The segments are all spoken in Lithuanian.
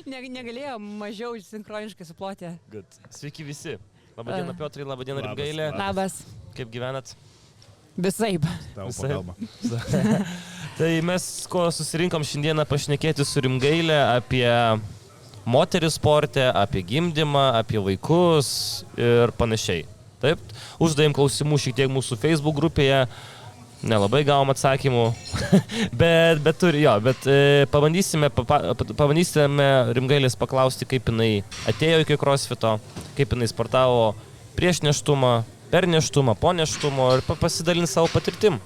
Negalėjo mažiau sinchroniškai suploti. Good. Sveiki visi. Labadiena Piotrai, labadiena Rimgailė. Labas. Kaip gyvenat? Visaip. Tau pagalba. Tai mes susirinkom šiandieną pašnekėti su Rimgailė apie moterį sporte, apie gimdymą, apie vaikus ir panašiai. Taip, uždavėm klausimų šiek tiek mūsų Facebook grupėje, nelabai gavom atsakymų, bet pabandysime Rimgailės paklausti, kaip jinai atėjo iki CrossFito, kaip jinai sportavo prieš nėštumą, per nėštumą, po nėštumo ir pasidalinti savo patirtim.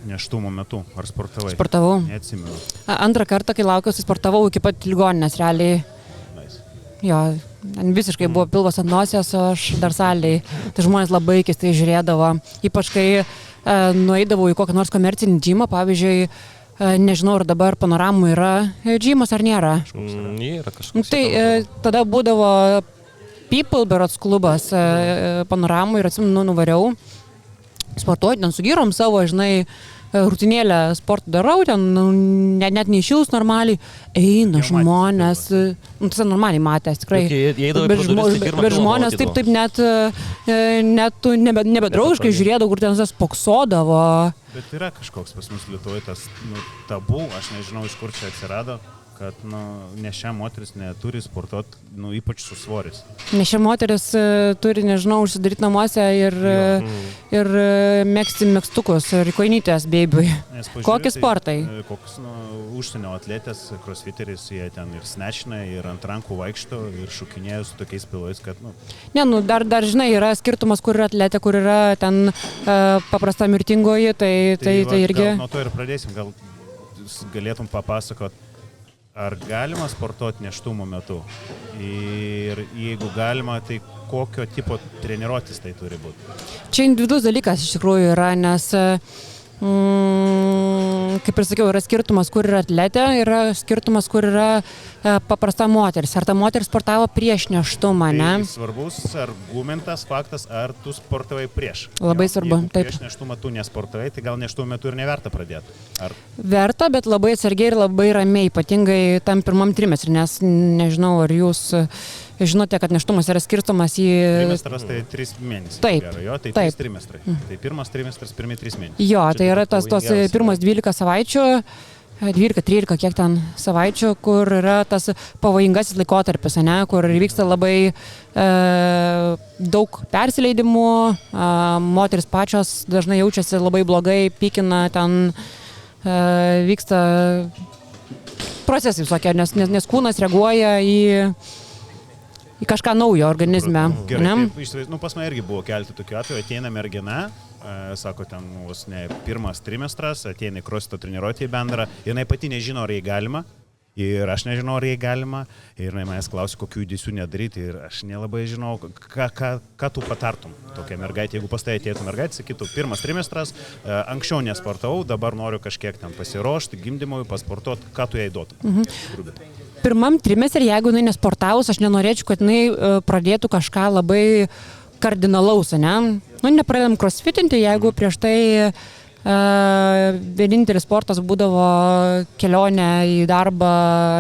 Nėštumo metu, ar sportavai? Sportavau. Neatsimenu. Antrą kartą, kai laukiausi, sportavau iki pat ligoninės, realiai. Jo, visiškai buvo pilvas ant nosies, o aš dar salėj. Tai žmonės labai keistai žiūrėdavo. Ypač kai nueidavau į kokią nors komercinį džimą, pavyzdžiui, nežinau, ar dabar Panoramų yra džimas ar nėra. Yra kažkoks. Tai tada būdavo People berods klubas Panoramų ir atsimenu, nuvariau sportuoti, ten su gyrom savo, žinai, rutinėlę sportą darau, ten net neišilus normaliai, eina žmonės, tai normaliai matęs, tikrai, bet žmonės taip net nebedraugiškai žiūrėdavo, kur ten spoksodavo. Bet yra kažkoks pas mus Lietuvoje tas tabu, aš nežinau, iš kur čia atsirado, kad nešia moteris neturi sportuoti, ypač su svoris. Nešia moteris turi, nežinau, užsidaryti namuose ir megzti megztukus ir koinytės beibiui. Kokie sportai? Koks užsienio atletės, crossfiteris, jie ten ir snatchina, ir ant rankų vaikšto, ir šukinėja su tokiais pilais, kad, Ne, dar žinai, yra skirtumas, kur yra atletė, kur yra ten paprasta mirtingoji, tai irgi... Gal nuo to ir pradėsim, gal galėtum papasakot, ar galima sportuoti nėštumo metu? Ir jeigu galima, tai kokio tipo treniruotis tai turi būti? Čia individualus dalykas iš tikrųjų yra, nes, kaip ir sakiau, yra skirtumas, kur yra atletė, yra skirtumas, kur yra paprasta moteris. Ar ta moteris sportavo prieš nėštumą, ne? Tai svarbus argumentas, faktas, ar tu sportavai prieš? Labai svarbu, taip. Prieš nėštumą tu nesportavai, tai gal nėštumo metu ir neverta pradėti? Verta, bet labai atsargiai ir labai ramiai, ypatingai tam pirmam trimestri, nes nežinau, ar jūs žinote, kad nėštumas yra skirstomas į... Trimestras tai 3 mėnesiai. Taip. Jo, tai 3 trimestrai. Tai pirmas trimestras, pirmi 3 mėnesiai. Jo, tai yra tos pirmas 12 savaičių, 12-13 kiek ten savaičių, kur yra tas pavojingasis laikotarpis, ne, kur vyksta labai daug persileidimų, moteris pačios dažnai jaučiasi labai blogai, pykina, ten vyksta procesai visokie, nes kūnas reaguoja į kažką naujo organizme. Gerai, pas mane irgi buvo kelti tokių atvejų, ateina mergina, sako, ten vos ne pirmas trimestras, ateina į CrossFito treniruotę į bendrą, jinai pati nežino, ar jai galima, ir aš nežinau, ar jai galima, ir jinai manęs klausia, kokių judesių nedaryti, ir aš nelabai žinau, ką tu patartum tokia mergaitė, jeigu pas tai ateitų mergaitė, sakytų, pirmas trimestras, anksčiau nesportavau, dabar noriu kažkiek ten pasiruošti, gimdymui, pasportuoti, ką tu jai duotum? Pirmam trimestri, jeigu jinai nesportavus, aš nenorėčiau, kad jinai pradėtų kažką labai kardinalaus, ne? Nepradedam crossfitinti, jeigu prieš tai vienintelis sportas būdavo kelionė į darbą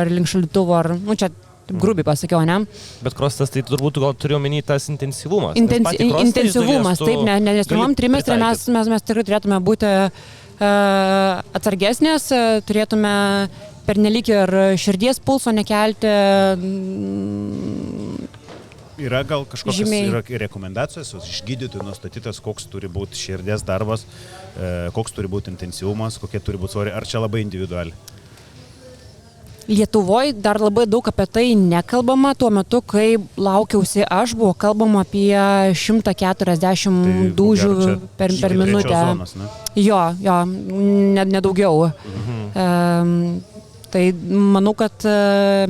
ar link šaldytuvo, ar, čia grubiai pasakiau, ne? Bet crossfitas tai turbūt gal turiu omeny tas intensyvumas. Intensyvumas, taip, nes pirmam trimestri mes tikrai turėtume būti atsargesnės, turėtume pernelyg ir širdies pulso nekelti. Yra gal kažkokios rekomendacijos iš gydytojų nustatytas, koks turi būti širdies darbas, koks turi būti intensyvumas, kokie turi būti svoriai, ar čia labai individualiai? Lietuvoje dar labai daug apie tai nekalbama, tuo metu, kai laukiausi aš, buvo kalbama apie 140 dūžių per minutę. Zonos, ne? Jo, nedaugiau. Tai manau, kad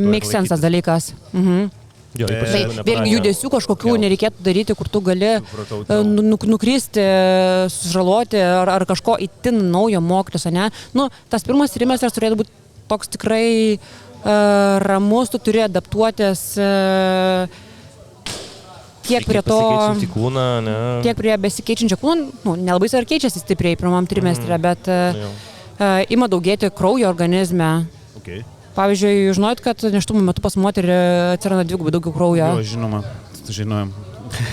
make sense dalykas. Vėlgi judesių kažkokių nereikėtų daryti, kur tu gali nukristi, sužaloti ar kažko itin naujo mokytis, ne? Tas pirmas trimestras turėtų būti toks tikrai ramus, tu turi adaptuotis tiek prie to, tiek prie besikeičiančio kūno, nelabai ar keičiasi stipriai pirmam trimestre, bet ima daugėti kraujo organizme. Okay. Pavyzdžiui, žinojot, kad nėštumo metu pas moterį atsiranda dvigubai daugiau kraujo? Jo, žinoma, žinojom.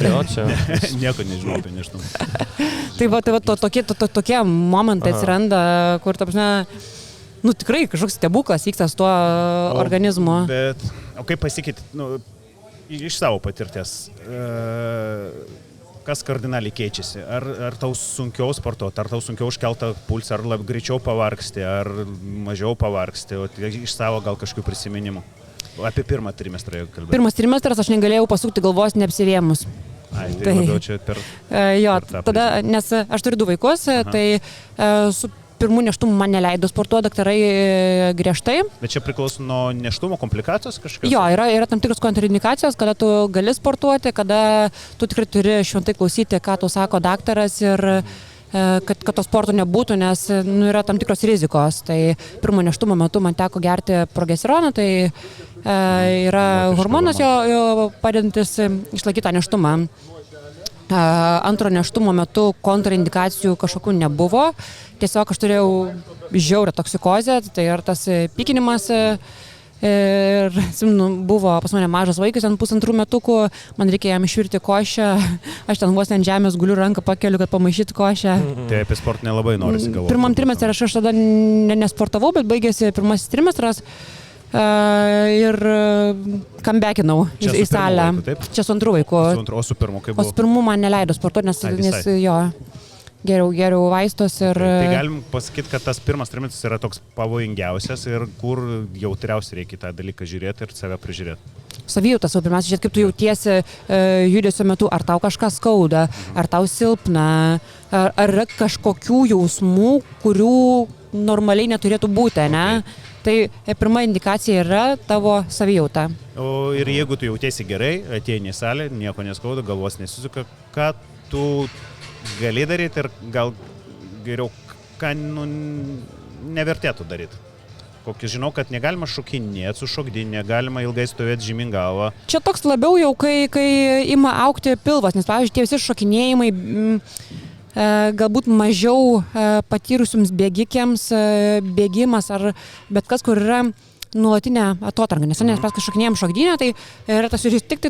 Jo, čia. Nieko nežinau apie nėštumą. Tai tokie momentai atsiranda, kur, ta prasme, nu tikrai kažkoks stebuklas vyksta su tuo organizmu. Bet, o kaip pasikeitė, nu, iš savo patirties, kas kardinaliai keičiasi? Ar tau sunkiau sportuoti, ar tau sunkiau užkeltą pulsą, ar greičiau pavargsti, ar mažiau pavargsti, o iš savo gal kažkokių prisiminimų? Apie pirmą trimestrą kalbėjau. Pirmas trimestras aš negalėjau pasukti galvos neapsivėmus. Ai, tai labiau čia per... Jo, tada, nes aš turiu 2 vaikus, tai su pirmų nėštumų man neleido sportuoti daktarai griežtai. Bet čia priklauso nuo nėštumo komplikacijos kažkokios? Jo, yra tam tikros kontraindikacijos, kada tu gali sportuoti, kada tu tikrai turi šventai klausyti, ką tu sako daktaras ir kad to sporto nebūtų, nes yra tam tikros rizikos. Tai pirmo nėštumo metu man teko gerti progesteroną, tai yra hormonas jo padedantis išlaikyti tą nėštumą. Antro nėštumo metu kontraindikacijų kažkokių nebuvo. Tiesiog aš turėjau žiaurią toksikozę, tai yra tas pykinimas. Ir buvo pas mane mažas vaikas, ant 1,5 metukų, man reikia jam išvirti košę, aš ten vos ant žemės guliu, ranką pakeliu, kad pamaišyti košę. Tai apie sportą nelabai norisi galvoti. Pirmam trimestrui aš tada nesportavau, bet baigėsi pirmasis trimestras. Ir comebakinau į salę. Čia su antru vaiku. O su pirmu kaip buvo? O su pirmu man neleido sportuoti, nes jo, geriau vaistos ir... Tai galim pasakyti, kad tas pirmas trimestras yra toks pavojingiausias ir kur jautriausiai reikia tą dalyką žiūrėti ir save prižiūrėti. Savijauta savo pirmiausia, žiūrėti, kaip tu jautiesi judesio metu, ar tau kažką skauda, ar tau silpna, ar yra kažkokių jausmų, kurių normaliai neturėtų būti, ne? Tai pirma indikacija yra tavo savijauta. O ir jeigu tu jautiesi gerai, ateini į salę, nieko neskauda, galvos nesisuka, ką tu gali daryti ir gal geriau, ką nevertėtų daryti. Kokį žinau, kad negalima šokinėti su šokdinė, negalima ilgai stovėti žemyn galvą. Čia toks labiau jau, kai ima augti pilvas, nes, pavyzdžiui, tie visi šokinėjimai galbūt mažiau patyrusiums bėgikiams, bėgimas ar bet kas, kur yra nuolatinė atotranka. Nes mes kai šokinėjom šokdynę, tai yra tas ir tik,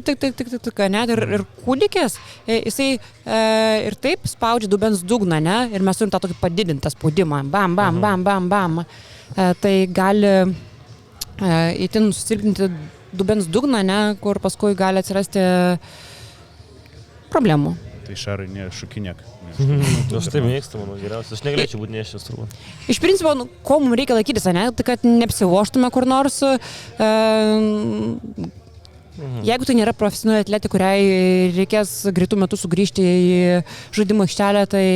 net ir kūdikis, jisai ir taip spaudžia dubens dugną, ne, ir mes turim tą tokį padidintą spaudimą, bam, bam, bam, bam, bam. Tai gali itin susilpninti dubens dugną, ne, kur paskui gali atsirasti problemų. Tai Šarai, šokinėk. Aš tai mėgstu, manau, geriausia. Aš negalėčiau būti nėščias turbūt. Iš principo, ko mums reikia laikytis, ne? Tai kad neapsivoštume kur nors. Jeigu tai nėra profesionali atletė, kuriai reikės greitų metų sugrįžti į žaidimo aikštelę, tai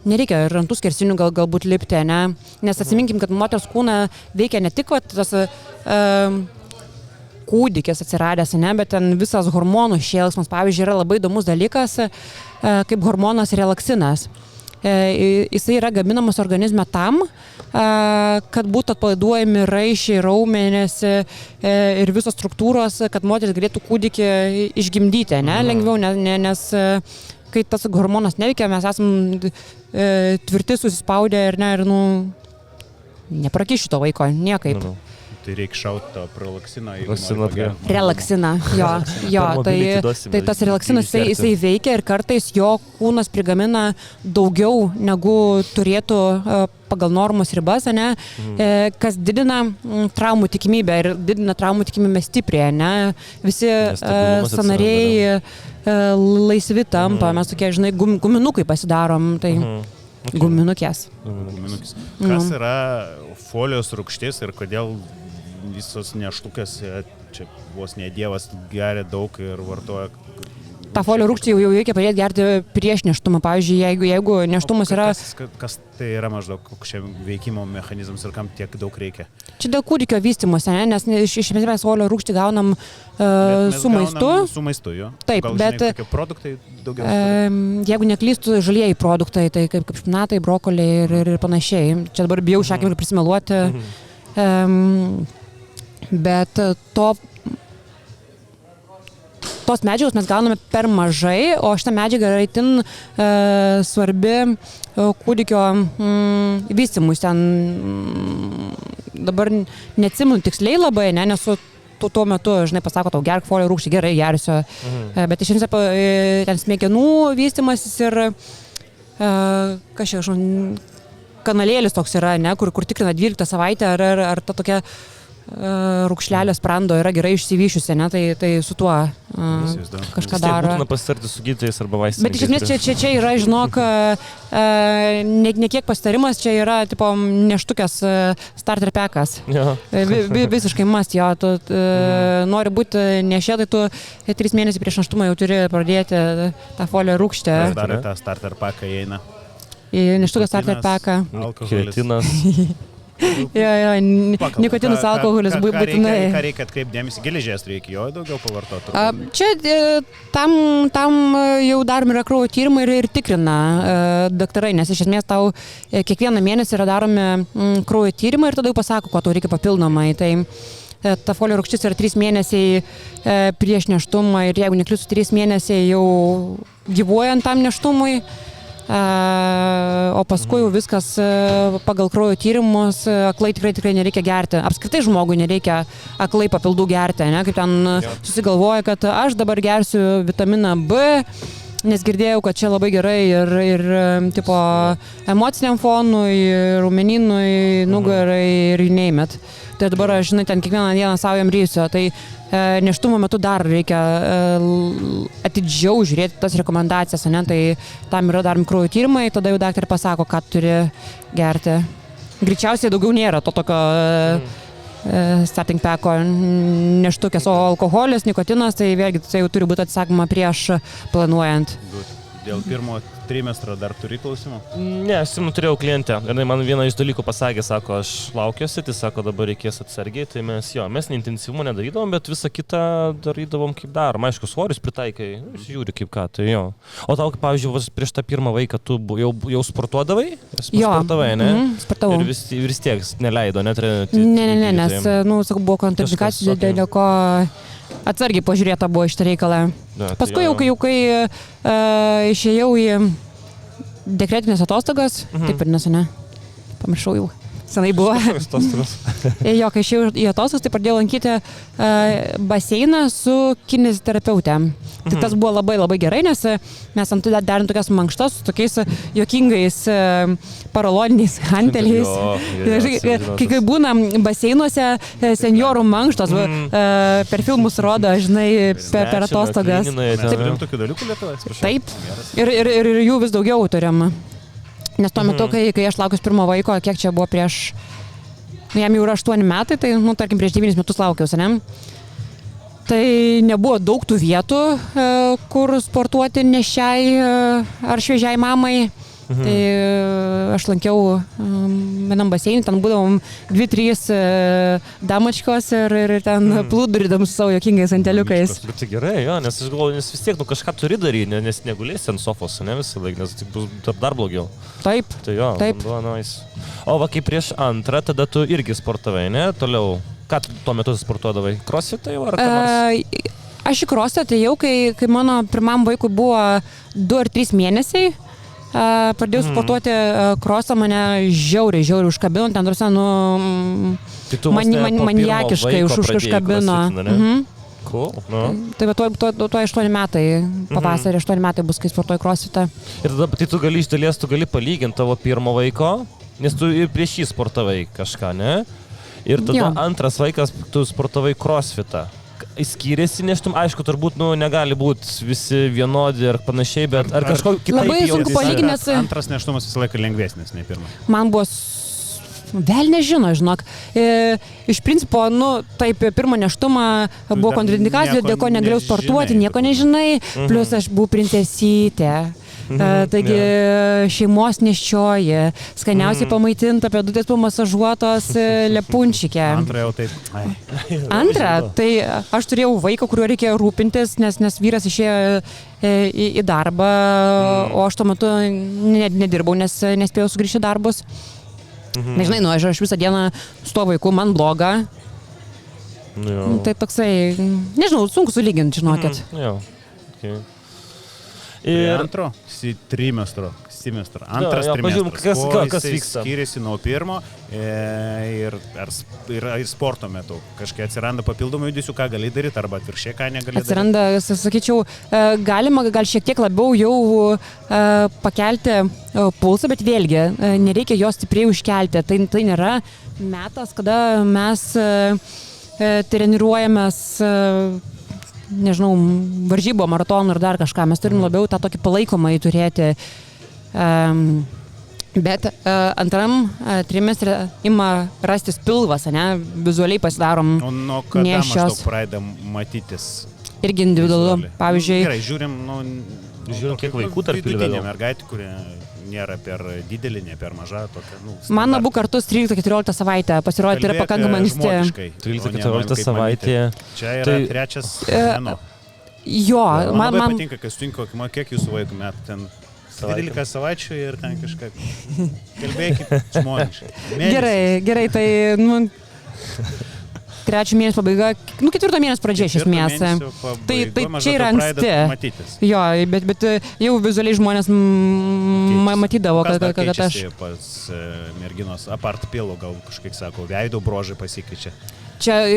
nereikia ir ant tų skersinių galbūt lipti, ne? Nes atsiminkim, kad moters kūną veikia ne tik tas kūdikis atsiradęs, ne, bet ten visas hormonų šėlsmas. Pavyzdžiui, yra labai įdomus dalykas, kaip hormonas relaksinas. Jisai yra gaminamas organizme tam, kad būtų atpalaiduojami raiščiai, raumenys ir visos struktūros, kad moteris galėtų kūdikį išgimdyti, ne, lengviau, nes kai tas hormonas neveikia, mes esam tvirti, susispaudę ir neprakiš šito vaiko niekaip. Tai reikia šauti tą prelaksiną. Relaksiną, jo, tai tas relaksinas, jisai veikia ir kartais jo kūnas prigamina daugiau negu turėtų pagal normos ribas, ne, kas didina traumų tikimybę ir didina traumų tikimybę stipriai, ne, visi sąnariai laisvi tampa, mes tokie, žinai, guminukai pasidarom, tai guminukės. Kas yra folijos rūgštis ir kodėl visos nėštukės, čia vos ne dievas geria daug ir vartoja? Ta folio rūgštį jau reikia pradėti gerti prieš nėštumą. Pavyzdžiui, jeigu nėštumas yra... Kas tai yra maždaug, koks čia veikimo mechanizmas ir kam tiek daug reikia? Čia dėl kūdikio vystymosi, ne? Nes iš esmės folio rūgštį gaunam su maistu. Su maistu, jo. Taip, gal, bet... Žinai, kokie produktai daugiausiai? Jeigu neklystų žalieji produktai, tai kaip špinatai, brokoliai ir panašiai. Čia dabar bijau šią akimirką prisimeluoti. Bet tos medžiagos mes gauname per mažai, o šita medžiaga yra itin svarbi kūdikio vystymus. Ten dabar neatsimenu tiksliai labai, ne, nes tuo metu, žinai, pasako tau, gerk folio rūgštį, gerai, gersiu. Bet iš principo ten smegenų vystimasis ir kanalėlis toks yra, ne, kur tikrina 12 savaitę, ar ta tokia rūkšlelė sprando yra gerai išsivyšiusi, ne, tai su tuo kažką daro. Būtina pasitarti su gydytojais arba vaistininkais. Bet iš esmės čia yra, žinok, ne kiek pasitarimas, čia yra, tipo, neštukės starter packas. Visiškai must, jo, tu nori būti nešė, tai tu 3 mėnesių prieš nėštumą jau turi pradėti tą folio rūgštę. Dar tą starter packą įeina. Į neštukę starter packą. Kretinas. Nikotinas, alkoholis būtinai. Ką reikia atkreipdėmėsi? Geležies reikia, jo daugiau pavartoti. Čia tam jau daromi yra kraujo tyrimai ir tikrina daktarai, nes iš esmės tau kiekvieną mėnesį yra daromi kraujo tyrimai ir tada jau pasako, ko tau reikia papildomai. Tai ta folio rūgštis yra 3 mėnesiai prieš nėštumą ir jeigu neklystu 3 mėnesiai jau gyvuojant tam nėštumui. O paskui jau viskas pagal kraujo tyrimus aklai tikrai nereikia gerti. Apskritai žmogui nereikia aklai papildų gerti, ne? Kaip ten susigalvoja, kad aš dabar gersiu vitaminą B, nes girdėjau, kad čia labai gerai ir tipo emociniam fonui, raumenynui, nugarai ir name it. Tai dabar aš, žinai, ten kiekvieną dieną savo jam rysiu. Tai nėštumo metu dar reikia atidžiau žiūrėti tas rekomendacijas, ne? Tai tam yra daromi kraujo tyrimai, tada jau daktarė pasako, ką turi gerti. Greičiausiai daugiau nėra to tokio starting packo neštukės, o alkoholis, nikotinas, tai vėlgi tai jau turi būti atsakoma prieš planuojant. Dėl pirmo trimestro dar turi klausimų? Ne, aš turėjau klientę ir man vieną iš dalykų pasakė, sako, aš laukiuosi, tai sako, dabar reikės atsargiai, tai mes neintensyvumą nedarydavom, bet visą kitą darydavom kaip darom. Aišku, svorius pritaikai, žiūri kaip ką, tai jo. O tau, pavyzdžiui, prieš tą pirmą vaiką tu jau sportuodavai? Sportavai, ne? Sportavau. Ir vis tiek neleido, net? Ne, nes, sakau, buvo kontraindikacijų, dėl ko atsargiai pažiūrėta buvo šitą reikalą. Paskui jau kai išėjau į dekretinės atostogas, taip vadinasi, ne? Pamiršau jau. Senai buvo. Jo, kai išėjau į atostogas, tai pradėjau lankyti baseiną su kineziterapeutė. Tai tas buvo labai gerai, nes mes ant darom tokias mankštas su tokiais juokingais paraloniniais hanteliais. Kai būna baseinuose senjorų mankštos, per filmus rodo, žinai, per atostogas. Turim tokių dalykų Lietuvoje? Taip. Ir jų vis daugiau turim. Nes tuo metu, kai aš laukius pirmo vaiko, kiek čia buvo prieš, jam jau yra 8 metai, tai, tarkim, prieš 9 metus laukiausi, ne? Tai nebuvo daug tų vietų, kur sportuoti neščiai ar šviežiai mamai. Tai aš lankiau vienam baseinį, ten būdavom 2-3 damačkos ir ten plūdurydam su savo jokingais anteliukais. Bet tai gerai, jo, nes aš galvoju, nes vis tiek kažką turi daryti, nes negulėsi ant sofos, ne visą laiką, nes tai bus dar blogiau. Taip. Tai jo, taip. Nice. O va, kai prieš antrą, tada tu irgi sportavai, ne? Toliau, ką tuo metu sportuodavai? Crossfitą jau ar ką nors? Aš į crossfitą atėjau, kai mano pirmam vaikui buvo 2 ar 3 mėnesiai. Pradėjau sportuoti crossą, mane žiauriai užkabino, ten tarsi, maniakiškai užkabino. Cool. Tai tuo 8 metai, pavasarį 8 metai bus, kai sportuoju crossfitą. Ir tada, tai tu gali iš dalies, palyginti tavo pirmo vaiko, nes tu ir prieš jį sportavai kažką, ne? Ir tada antras vaikas, tu sportavai crossfitą. Skyrėsi neštum, aišku, turbūt negali būti visi vienodi ar panašiai, bet ar kažko kitaip labai sunku palyginęs. Antras neštumas visą laiką lengvesnis, nei pirmas. Man buvo vėl nežino, žinok. Iš principo, taip, pirmą neštumą buvo kontraindikacijų, dėl ko negalėjau sportuoti, nieko nežinai, plus aš buvau princesytė. Taigi šeimos neščioji, skaniausiai pamaitinta, pėdutės pamasažuotos lepūnčikė. Antra jau taip. Antra, tai aš turėjau vaiką, kuriuo reikėjo rūpintis, nes vyras išėjo į darbą, o aš tuo metu nedirbau, nes nespėjau sugrįžti į darbus. Nežinai, aš visą dieną su tuo vaiku, man bloga. Tai toksai, nežinau, sunku sulyginti, žinokit. Ir antro, trimestro, trimestras. Antras pažiūrėm, trimestras. kas vyksta. Skiriasi nuo pirmo ir sporto metu. Kažkai atsiranda papildomų judesių, ką gali daryti, arba atvirkščiai, ką negali daryti. Atsiranda, sakyčiau, galima gal šiek tiek labiau jau pakelti pulsą, bet vėlgi, nereikia jo stipriai užkelti. Tai nėra metas, kada mes treniruojamės, nežinau, varžybo, maratonų ir dar kažką. Mes turim labiau tą tokį palaikomąjį turėti. Bet antram trimestre ima rastis pilvas, ne? Vizualiai pasidarom O nuo kada nėščios. maždaug pradeda matytis? Irgi individualu. Vizualiai. Pavyzdžiui, Gerai, žiūrim, Žiūrim, kiek vaikų tarp pilve vidutinė daug. mergaitė, kuri nėra per didelį, ne per maža. Tokia, man abu kartus 13-14 savaitę pasirodė, tai yra pakankamai anksti. 13-14 savaitė. Čia yra Tai- trečias mėnuo. Jo, Man labai man patinka, kai sutinka, kiek jūsų vaikų metų ten. 12 savaičių ir ten kažką. Kalbėkit žmoniškai. gerai, tai, trečią mėnesį pabaiga, ketvirto mėnesį pradžia iš esmės. Tai čia yra anksti. Matytis. Jo, bet jau vizualiai žmonės matydavo, Kas dar kad aš... keičiasi pas merginos apart pilų, gal kažkaip sako, veido brožai pasikeičia. Čia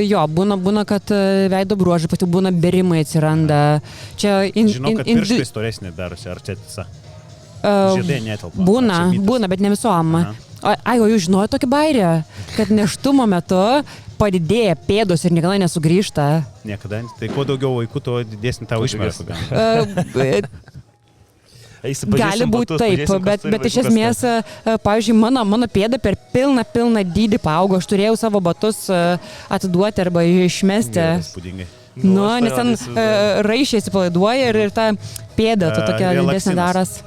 jo, būna, kad veido bruožai, pati būna berimai atsiranda. Čia Žinau, kad pirštai storesnė darosi, ar čia tiesa? Žiedai netelpa. Būna, bet ne visom. Aha. O jūs žinojo tokį bairį, kad nėštumo metu padidėja pėdos ir niekada nesugrįžta. Niekada. Tai kuo daugiau vaikų, tuo didesnį tavo išmėsą. Gali būti taip, bet iš esmės, pavyzdžiui, mano pėda per pilną dydį paaugo, aš turėjau savo batus atiduoti arba išmesti. Nes ten raišiai atsipalaiduoja ir ta pėda tokia didesnė daras.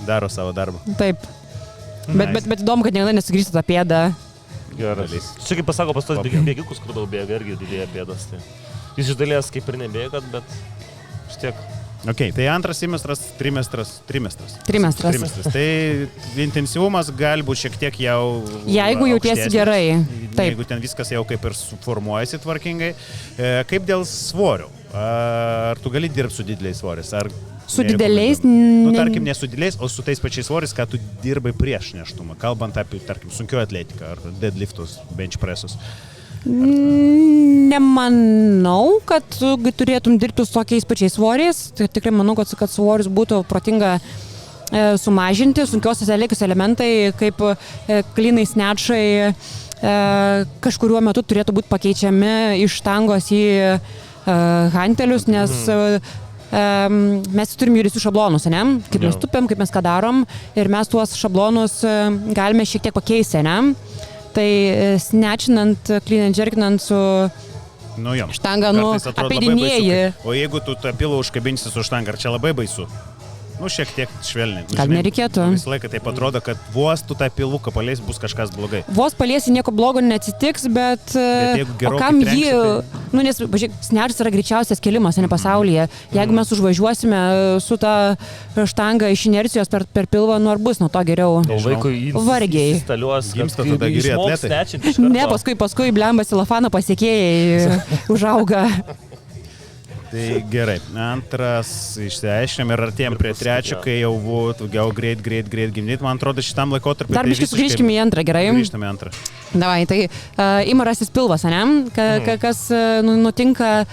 Daro savo darbą. Taip. Bet įdomu, kad niekada nesugrįžta tą pėdą. Gerai. Čia kaip pasako, pas tos bėgikus, kur daug bėga, irgi didėja pėdas. Tai. Jūs iš dalies kaip ir nebėgat, bet vis tiek. Ok, tai antras trimestras. Tai intensyvumas gali būti šiek tiek jau... Jeigu jautiesi gerai. Taip. Jeigu ten viskas jau kaip ir suformuojasi tvarkingai. Kaip dėl svorių? Ar tu gali dirbti su dideliais svoriais? Su dideliais? Tarkim, ne su dideliais, o su tais pačiais svoriais, ką tu dirbai prieš nėštumą. Kalbant apie, tarkim, sunkio atletiką ar deadliftus, bench pressus. Nemanau, kad turėtum dirbti su tokiais pačiais svoriais. Tikrai manau, kad svorius būtų protinga sumažinti. Sunkiosios atletikos elementai, kaip klynai, snatchai, kažkuriuo metu turėtų būti pakeičiami iš štangos į hantelius, nes mes turim judesių šablonus, ne? Kaip mes tupiam, kaip mes ką darom, ir mes tuos šablonus galime šiek tiek pakeisti, ne? Tai snatchinant, clean and jerkinant su štanga, apeidinėji. O jeigu tu tą pilą užkabinsi su štanga, ar čia labai baisu? Šiek tiek švelniai. Gal nereikėtų. Visą laiką taip atrodo, kad vos tu tą piluką palies, bus kažkas blogai. Vos paliesi, nieko blogo neatsitiks, bet o kam jį... Nes, pažiūrėk, snatchas yra greičiausias kelimas, ne pasaulyje. Jeigu mes užvažiuosime su tą štangą iš inercijos per pilvą, ar bus nuo to geriau. O vaikui vargiai. Instaliuos, gimsta tada geri atletai. Ne, paskui blemba silofaną pasiekėjai užauga. Tai gerai, antras išsiaiškinam ir artėjom prie trečio, kai jau būtų greit gimdyti. Man atrodo, šitam laikotarpiu... Dar biškai sugrįžkime į antrą, gerai? Grįžtame į antrą. Davai, tai ima rastis pilvas, ne? Kas nutinka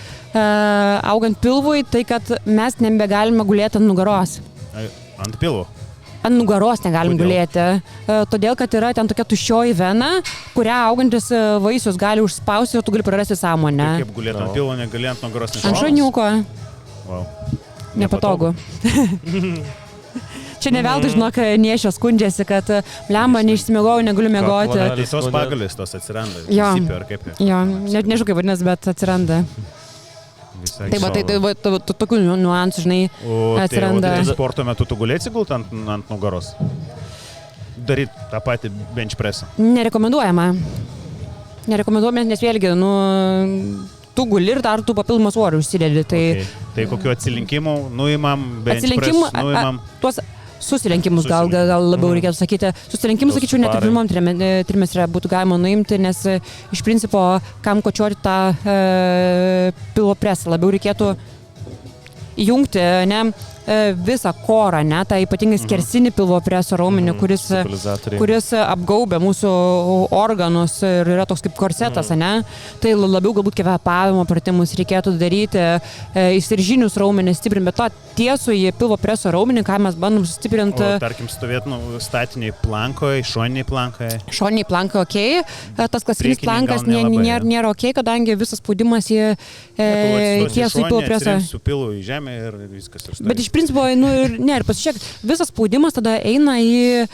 augant pilvui, tai kad mes nebegalime gulėti ant nugaros. Ant pilvo? Ant nugaros negalim gulėti. Todėl, kad yra ten tokia tuščioji vena, kurią augantis vaisius gali užspausti, o tu gali prarasti sąmonę. Kaip gulėti ant pilvo, negali ant nugaros nešaus? Ant šuniuko. Wow. Nepatogu. Čia ne veltui, žinok, nėšio skundžiasi, kad blemba, neišsimegojau, negaliu miegoti. Tai tos pagalės tos atsiranda. Jo, net nežinau kaip vadinasi, bet atsiranda. Taip, tokių niuansų, žinai, atsiranda. O sporto metu tu gulėsi gult ant nugaros? Daryt tą patį bench pressą? Nerekomenduojama, nes vėlgi, tu guli ir dar tu papildomą svorį užsidedi. Tai kokiu atsilinkimu nuimam, bench press nuimam? Tuos susilenkimus gal labiau reikėtų sakyti. Susilenkimus, sakyčiau, net ir pirmam trimestre būtų galima nuimti, nes iš principo, kam kočiuoti tą pilvo presą, labiau reikėtų įjungti, ne, visą korą, ne, tą ypatingai skersinį pilvo preso raumenį, kuris apgaubia mūsų organus ir yra toks kaip korsetas, ne? Tai labiau galbūt kvėpavimo pratimus reikėtų daryti, įsiržinius raumenis stiprinti, bet to tiesų į pilvo preso raumenį, ką mes bandom sustiprinti. O, tarkim, stovėt statiniai plankoje, šoniniai plankoje. Šoniniai plankai okei, tas klasikinis plankas nėra okei, kadangi visas spaudimas į tiesų į pilvo presą. Su pilu į žemę ir viskas. Bet iš principo, ir pasižiūrėk, visas spaudimas tada eina į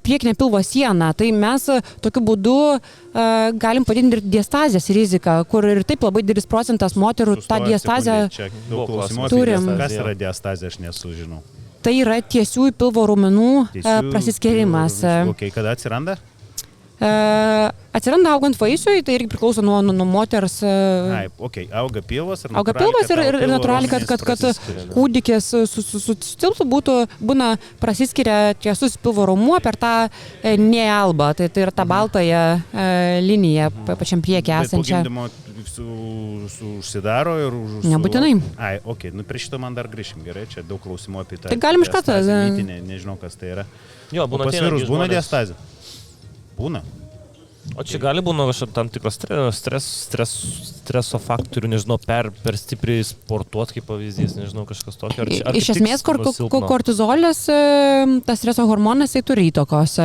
priekinę pilvo sieną. Tai mes tokiu būdu galim padidinti ir diastazės riziką, kur ir taip labai didelis procentas moterų tą diastazę turim. Kas yra diastazė, aš nesužinau. Tai yra tiesiųjų pilvo raumenų prasiskėrimas. Kada atsiranda? Atsiranda augant vaisiui, tai irgi priklauso nuo moters. Auga pilvas ir natūraliai, kad kūdikis sutilptų, būna prasiskiria tiesus pilvo raumuo per tą nealbą, tai yra tą baltąją liniją pačiam priekį esančią. Užsidaro ir Nebūtinai. Prie šito man dar grįšim, gerai, čia daug klausimų apie tą. Tai galim iš karto. Nežinau, kas tai yra. Jo, pas vyrus būna diastazė? Būna. O čia gali būna kažkaip tam tikros streso faktorių, nežinau, per stipriai sportuoti kaip pavyzdys, nežinau, kažkas tokio. Iš esmės, kortizolis, tas streso hormonas, tai turi įtakos,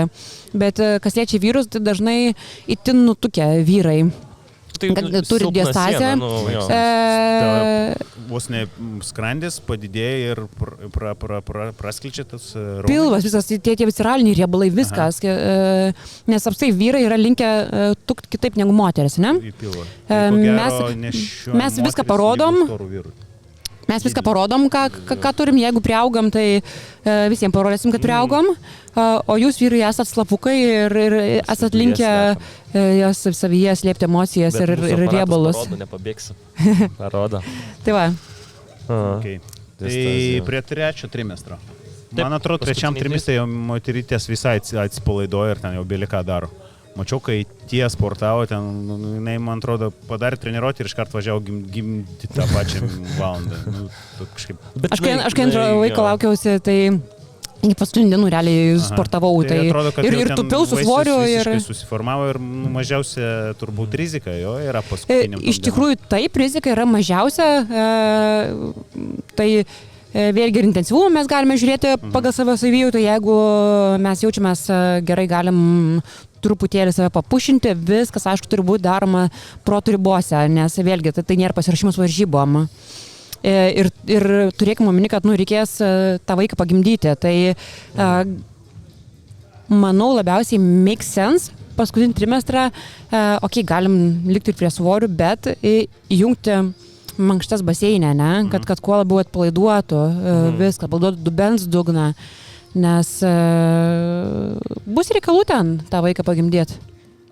bet kas liečia vyrus, tai dažnai itin nutukę vyrai. Turi diastazę. Vos ne skrandis padidėja ir praskleidžia tas raumenis. Pilvas, visas, tie visceraliniai riebalai, viskas. Nes apstai vyrai yra linkę tukti kitaip negu moteris, ne? Mes viską parodom. Mes viską parodom, ką turim, jeigu priaugam, tai visiems parodysim, kad priaugam, o jūs vyrai esat slapukai ir esat linkę jas savyje slėpti emocijas ir riebalus. Parodo, nepabėgsi. Parodo. Tai va. Tai prie trečio trimestro. Man atrodo, trečiam trimestre jau moterytės visai atsipalaidoja ir ten jau bėlį ką daro. Mačiau, kai tie sportavo, ten, jinai, man atrodo, padarė treniruotį ir iškart važiavo gimdyti tą pačią valandą. Aš kai antro vaiko laukiausi, tai iki paskutinių dienų realiai sportavau. Tai atrodo, ir tupiau su svoriu. Susiformavo ir mažiausia turbūt rizika jo yra paskutiniam. Iš tikrųjų, taip, rizika yra mažiausia. Tai vėlgi ir intensyvumą mes galime žiūrėti pagal savo savijautą. Jeigu mes jaučiamės gerai, galim truputėlį save papušinti, viskas, aišku, turi būti daroma proto ribose, nes vėlgi tai nėra pasiruošimas varžybom. Ir turėkime omeny, kad reikės tą vaiką pagimdyti. Tai manau labiausiai make sense paskutinį trimestrą, galim likti ir prie svorių, bet įjungti mankštas baseinę, ne? Kad kuo labiau atpalaiduotų viską, atpalaiduotų dubens dugną. Nes bus reikalų ten tą vaiką pagimdėti.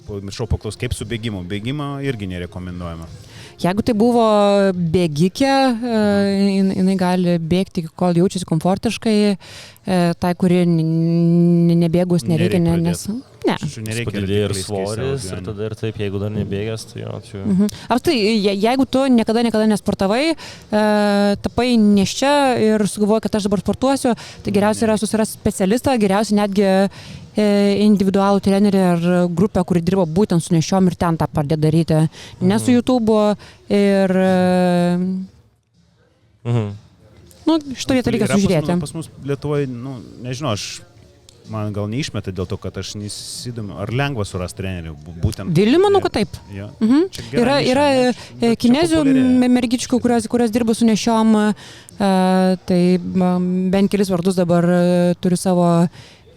Miršau paklaus, kaip su bėgimu? Bėgimą irgi nerekomenduojama. Jeigu tai buvo bėgikė, jinai gali bėgti, kol jaučiasi komfortiškai, tai, kuri nebėgus nereikia, nes... Ne. Padidėja ir svoris, ir tada ir taip, jeigu dar nebėgęs, tai jo, čia... Apstai, jeigu tu niekada nesportavai, tapai neščia ir sugalvoji, kad aš dabar sportuosiu, tai geriausia yra susirasti specialistą, geriausia netgi individualų trenerį ar grupę, kuri dirba būtent su nešiom ir ten tą pradėti daryti. Ne su YouTube'u ir... Šitą vietą reikia sužiūrėti. Pas mus Lietuvoje, nežinau, man gal neišmeta dėl to, kad aš nesidomiu. Ar lengva surasti trenerių? Vilnių, manau, kad taip. Yra kinezių mergičkų, kurios dirba su nešiom, tai bent kelis vardus dabar turiu savo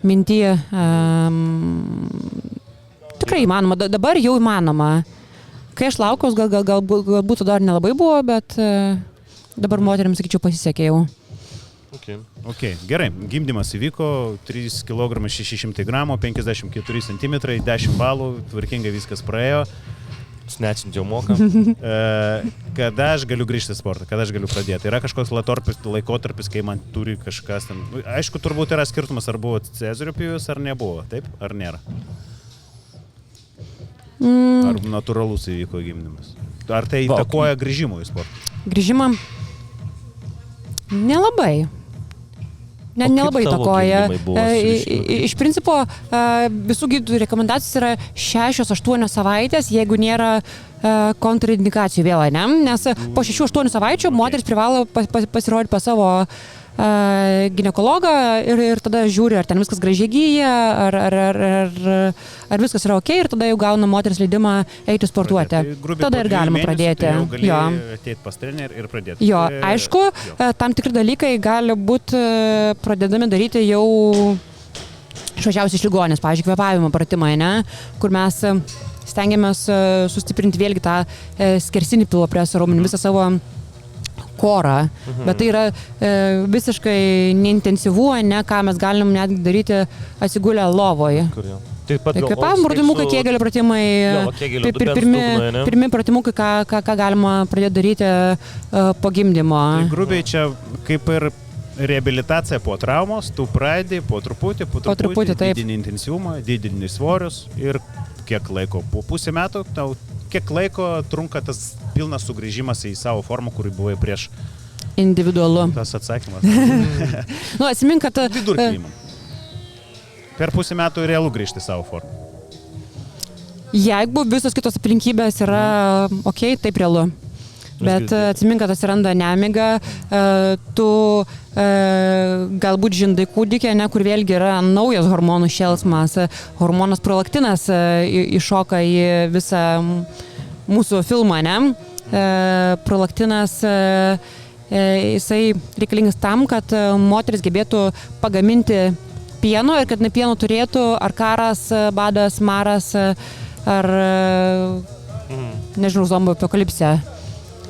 mintyje. Tikrai įmanoma, dabar jau įmanoma. Kai aš laukiaus, galbūt dar nelabai buvo, bet dabar moteriams, sakyčiau, pasisekė jau. Gerai, gimdymas įvyko, 3 kg 600 gramų, 54 cm, 10 balų, tvarkingai viskas praėjo. Snečint jau moka. Kada aš galiu grįžti į sportą, kada aš galiu pradėti? Yra kažkoks laikotarpis, kai man turi kažkas ten... Aišku, turbūt yra skirtumas, ar buvo Cezario pjūvis, ar nebuvo, taip? Ar nėra? Ar natūralus įvyko gimdymas? Ar tai įtakoja grįžimų į sportą? Grįžimą? Nelabai. nelabai tavo įtakoja. gimdymai buvo surišti? Iš principo visų gydytojų rekomendacijos yra 6-8 savaitės, jeigu nėra kontraindikacijų vėl, ne? Nes po 6-8 savaičių moteris privalo pasirodyti pas savo ginekologą ir tada žiūri, ar ten viskas gražiai gyja, ar viskas yra ok, ir tada jau gauna moteris leidimą eiti sportuoti. Tada ir galima pradėti. Jo. Ateiti pas trenerį ir pradėti. Jo, aišku, tam tikri dalykai gali būti pradedami daryti jau išvažiavus iš ligoninės, pavyzdžiui, kvėpavimo pratimai, ne? Kur mes stengiamės sustiprinti vėlgi tą skersinį pilvo preso raumenį, visą savo korą, bet tai yra visiškai neintensyvu, ne, ką mes galim netgi daryti atsigulę lovoje. Taip pat kvėpavimo pratimukai, kėgelio pratimai, pirmi pratimukai, ką galima pradėti daryti po gimdymo. Tai grubiai čia kaip ir reabilitacija po traumos, tu pradedi po truputį didini intensyvumą, didini svorius ir kiek laiko, po pusę metų, kiek laiko trunka tas pilnas sugrįžimas į savo formą, kurį buvai prieš. Individualu. Tas atsakymas. Nu, atsimink, kad... Vidurkį imam. Per pusę metų realu grįžti į savo formą. Jeigu visos kitos aplinkybės yra ok, taip realu. Bet atsimink, kad atsiranda nemiga, tu galbūt žindai kūdikė, kur vėlgi yra naujas hormonų šėlsmas, hormonas prolaktinas iššoka į visą mūsų filmą, ne? Prolaktinas, jisai reikalingas tam, kad moteris gebėtų pagaminti pieno ir kad ne pieno turėtų ar karas, badas, maras, ar, nežinau, zombių apokalipsė.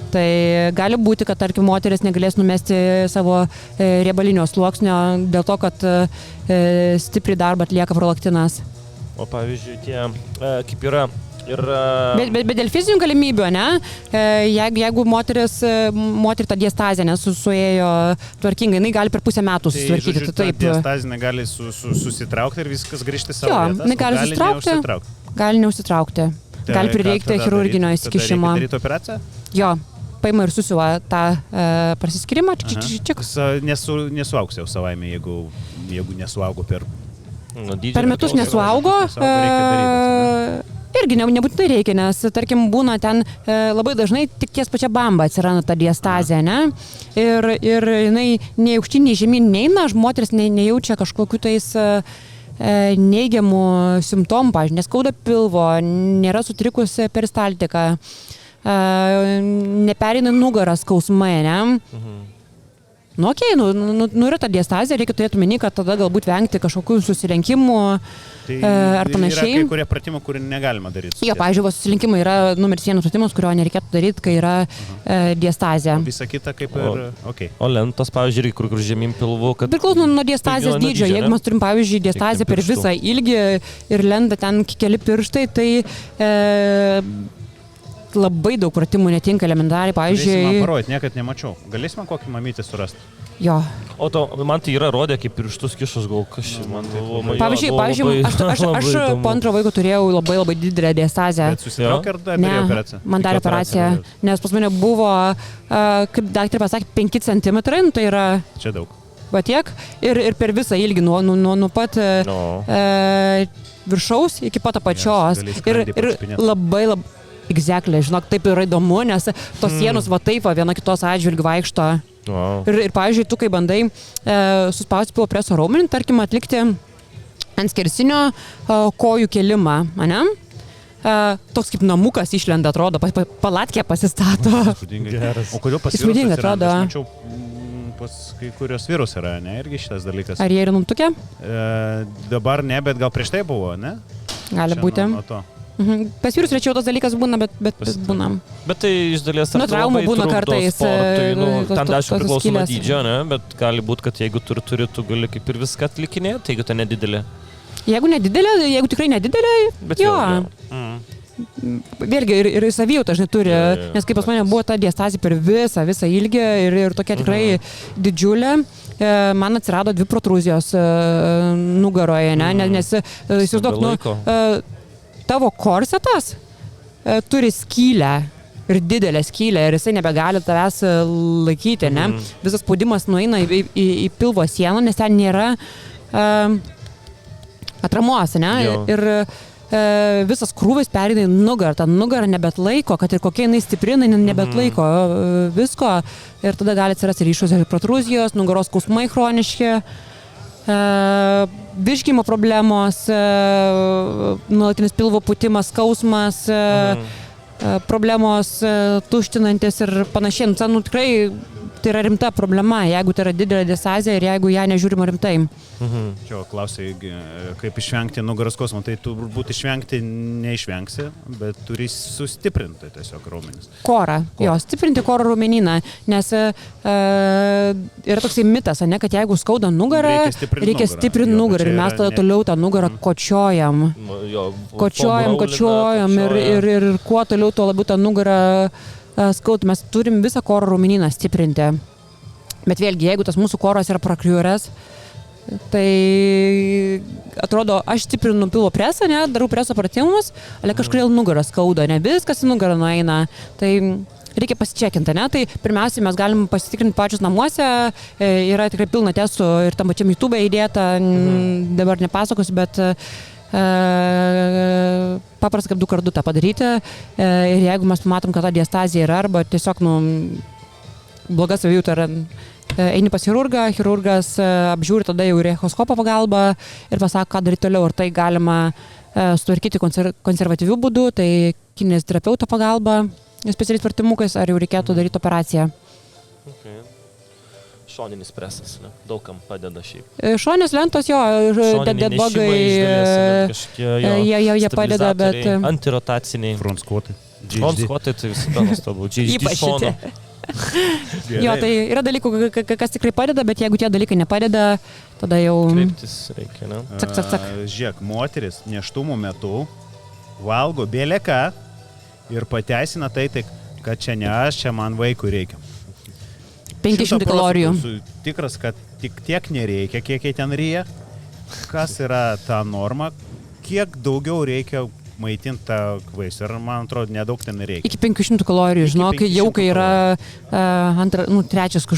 Tai gali būti, kad, tarkim, moteris negalės numesti savo riebalinio sluoksnio dėl to, kad stipriai darbą atlieka prolaktinas. O pavyzdžiui, tie, kaip yra ir... Bet dėl fizinių galimybių, ne? Jeigu moterį tą diastazę suėjo tvarkingai, jinai gali per pusę metų susitvarkyti. Tai, žodžiu, ta diastazė gali susitraukti ir viskas grįžti savo vietas. Jo, jinai gali susitraukti. Gali neužsitraukti. Gali prireikti chirurginio įsikišimo. Tada reikia daryti operaciją? Jo. Paima ir susiuva tą prasiskyrimą. Nesuaugs jau savaime, jeigu nesuaugo per metus nesuaugo. Irgi nebūtinai reikia, nes, tarkim, būna ten labai dažnai tik ties pačia bamba atsiranda ta diastazė, ne? Ir jinai nei aukštyn, nei žemyn neina, moteris nejaučia kažkokių tais neigiamų simptomų, pavyzdžiui, neskauda pilvo, nėra sutrikusi peristaltika. Nepereina nugaras skausmai, ne? Nu, okei, yra ta diastazė, reikia turėti omeny, kad tada galbūt vengti kažkokių susirenkimų ar panašiai. Yra kai kurie pratimai, kurių negalima daryti. Jo, pavyzdžiui, susirinkimai yra numeris 1 pratimas, kurio nereikėtų daryti, kai yra diastazė. Visa kita kaip ir... Okay. O lentos, pavyzdžiui, kur žemyn pilvu, kad... Priklauso nuo diastazės dydžio. Jeigu mes turim, pavyzdžiui, diastazę per visą ilgį ir lenda ten keli pirštai, tai... labai daug pratimų netinka elementariai, pavyzdžiui... Galėsim man parodyti, niekad nemačiau. Galėsim man kokį mamytį surasti? Jo. O man tai yra rodė, kaip pirštus kišus gal kažkaip. Pavyzdžiui, aš po antro vaiko turėjau labai didelę diastazę. Bet susitraukė ar darė operaciją? Man darė operaciją, nes pas mane buvo, kaip daktarė pasakė, 5 cm, tai yra... Čia daug. Va tiek, ir per visą ilgį, nuo pat viršaus iki pat apačios. Ir labai... Exactly, žinok, taip yra įdomu, nes tos sienos va taip, viena kitos atžvilgių vaikšto. Wow. Ir pavyzdžiui, tu kai bandai suspausti pilvo preso raumenį, tarkim, atlikti ant skersinio kojų kėlimą, ane? Toks kaip namukas išlenda, atrodo, palatkė pasistato. O kodėl pas vyrus atsiranda? Aš mačiau, pas kai kurios vyrus yra, ne, irgi šitas dalykas. Ar jie yra numtukę? Dabar ne, bet gal prieš tai buvo, ne? Gali būti. Pas vyrus rečiau tas dalykas būna, bet būna. Bet tai iš dalies traumų būna kartais. Ten aišku priklauso nuo dydžio, ne? Bet gali būti, kad jeigu turi, tu gali kaip ir viską atlikinėti, jeigu tai nedidelė. Jeigu tikrai nedidelė, jo. Vėlgi ir savijautą žinai turi, nes kaip pas mane buvo ta diastazė per visą ilgį ir tokia tikrai didžiulė. Man atsirado 2 protruzijos nugaroje, ne? Nes įsivaizduok, tavo korsetas turi skylę ir didelė skylė ir jisai nebegali tavęs laikyti, ne? Visas spaudimas nueina į pilvo sieną, nes ten nėra atramos, ne? Ir visas krūvis pereina į nugarą, ta nugara nebetlaiko, kad ir kokia jinai stipri, jinai nebetlaiko visko ir tada gali atsirasti ryšus ir protruzijos, nugaros skausmai chroniški, virškimo problemos, nuolatinis pilvo pūtimas, skausmas, problemos tuštinantis ir panašiai. Tikrai tai yra rimta problema, jeigu tai yra didelė disazija ir jeigu ją nežiūrima rimtai. Čia klausai, kaip išvengti nugaros skausmo, tai turbūt išvengti neišvengsi, bet turi sustiprinti tiesiog raumenis. Korą, stiprinti koro raumenyną, nes yra toksai mitas, ne, kad jeigu skauda nugarą, reikia stiprinti nugarą ir mes tada toliau tą nugarą kočiojam. Kočiojam ir kuo toliau, tuo labiau tą nugarą skauda. Mes turim visą koro raumenyną stiprinti. Bet vėlgi, jeigu tas mūsų koras yra prakriuręs, tai atrodo, aš stiprinu pilvo presą, ne, darau preso pratimus, ale kažkodėl nugarą skauda, ne, viskas į nugarą nueina. Tai reikia pasičekinti, ne, tai pirmiausiai mes galim pasitikrinti pačius namuose, yra tikrai pilna testų ir tam pačiam YouTube įdėta, dabar nepasakosiu, bet paprasta kaip 2x2 tą padaryti ir jeigu mes pamatom, kad ta diastazija yra arba tiesiog bloga savijauta yra, eini pas chirurgą, chirurgas apžiūri tada jau ir echoskopo pagalba ir pasako, ką daryti toliau, ir tai galima sutvarkyti konservatyvių būdų, tai kineziterapeuto pagalba, specialiais pratimukais, ar jau reikėtų daryti operaciją. Okay. Šoninis presas, ne? Daugam padeda šiaip. Šoninės lentos, deadbogai, jie padeda, bet... Antirotaciniai. Front squatai. Front squatai tai visada nuostabu. Ypač šono. Tai yra dalykų, kas tikrai padeda, bet jeigu tie dalykai nepadeda, tada jau... Kreiptis reikia, ne? Cak. Žiūrėk, moteris nėštumo metu valgo bėlėką ir pateisina tai, kad čia ne aš, čia man vaikui reikia. 500 kalorijų. Tikras, kad tik tiek nereikia, kiek jie ten ryja. Kas yra ta norma? Kiek daugiau reikia maitinti tą vaisių? Ir man atrodo, nedaug ten reikia. Iki 500 kalorijų, žinok, jau kai yra trečias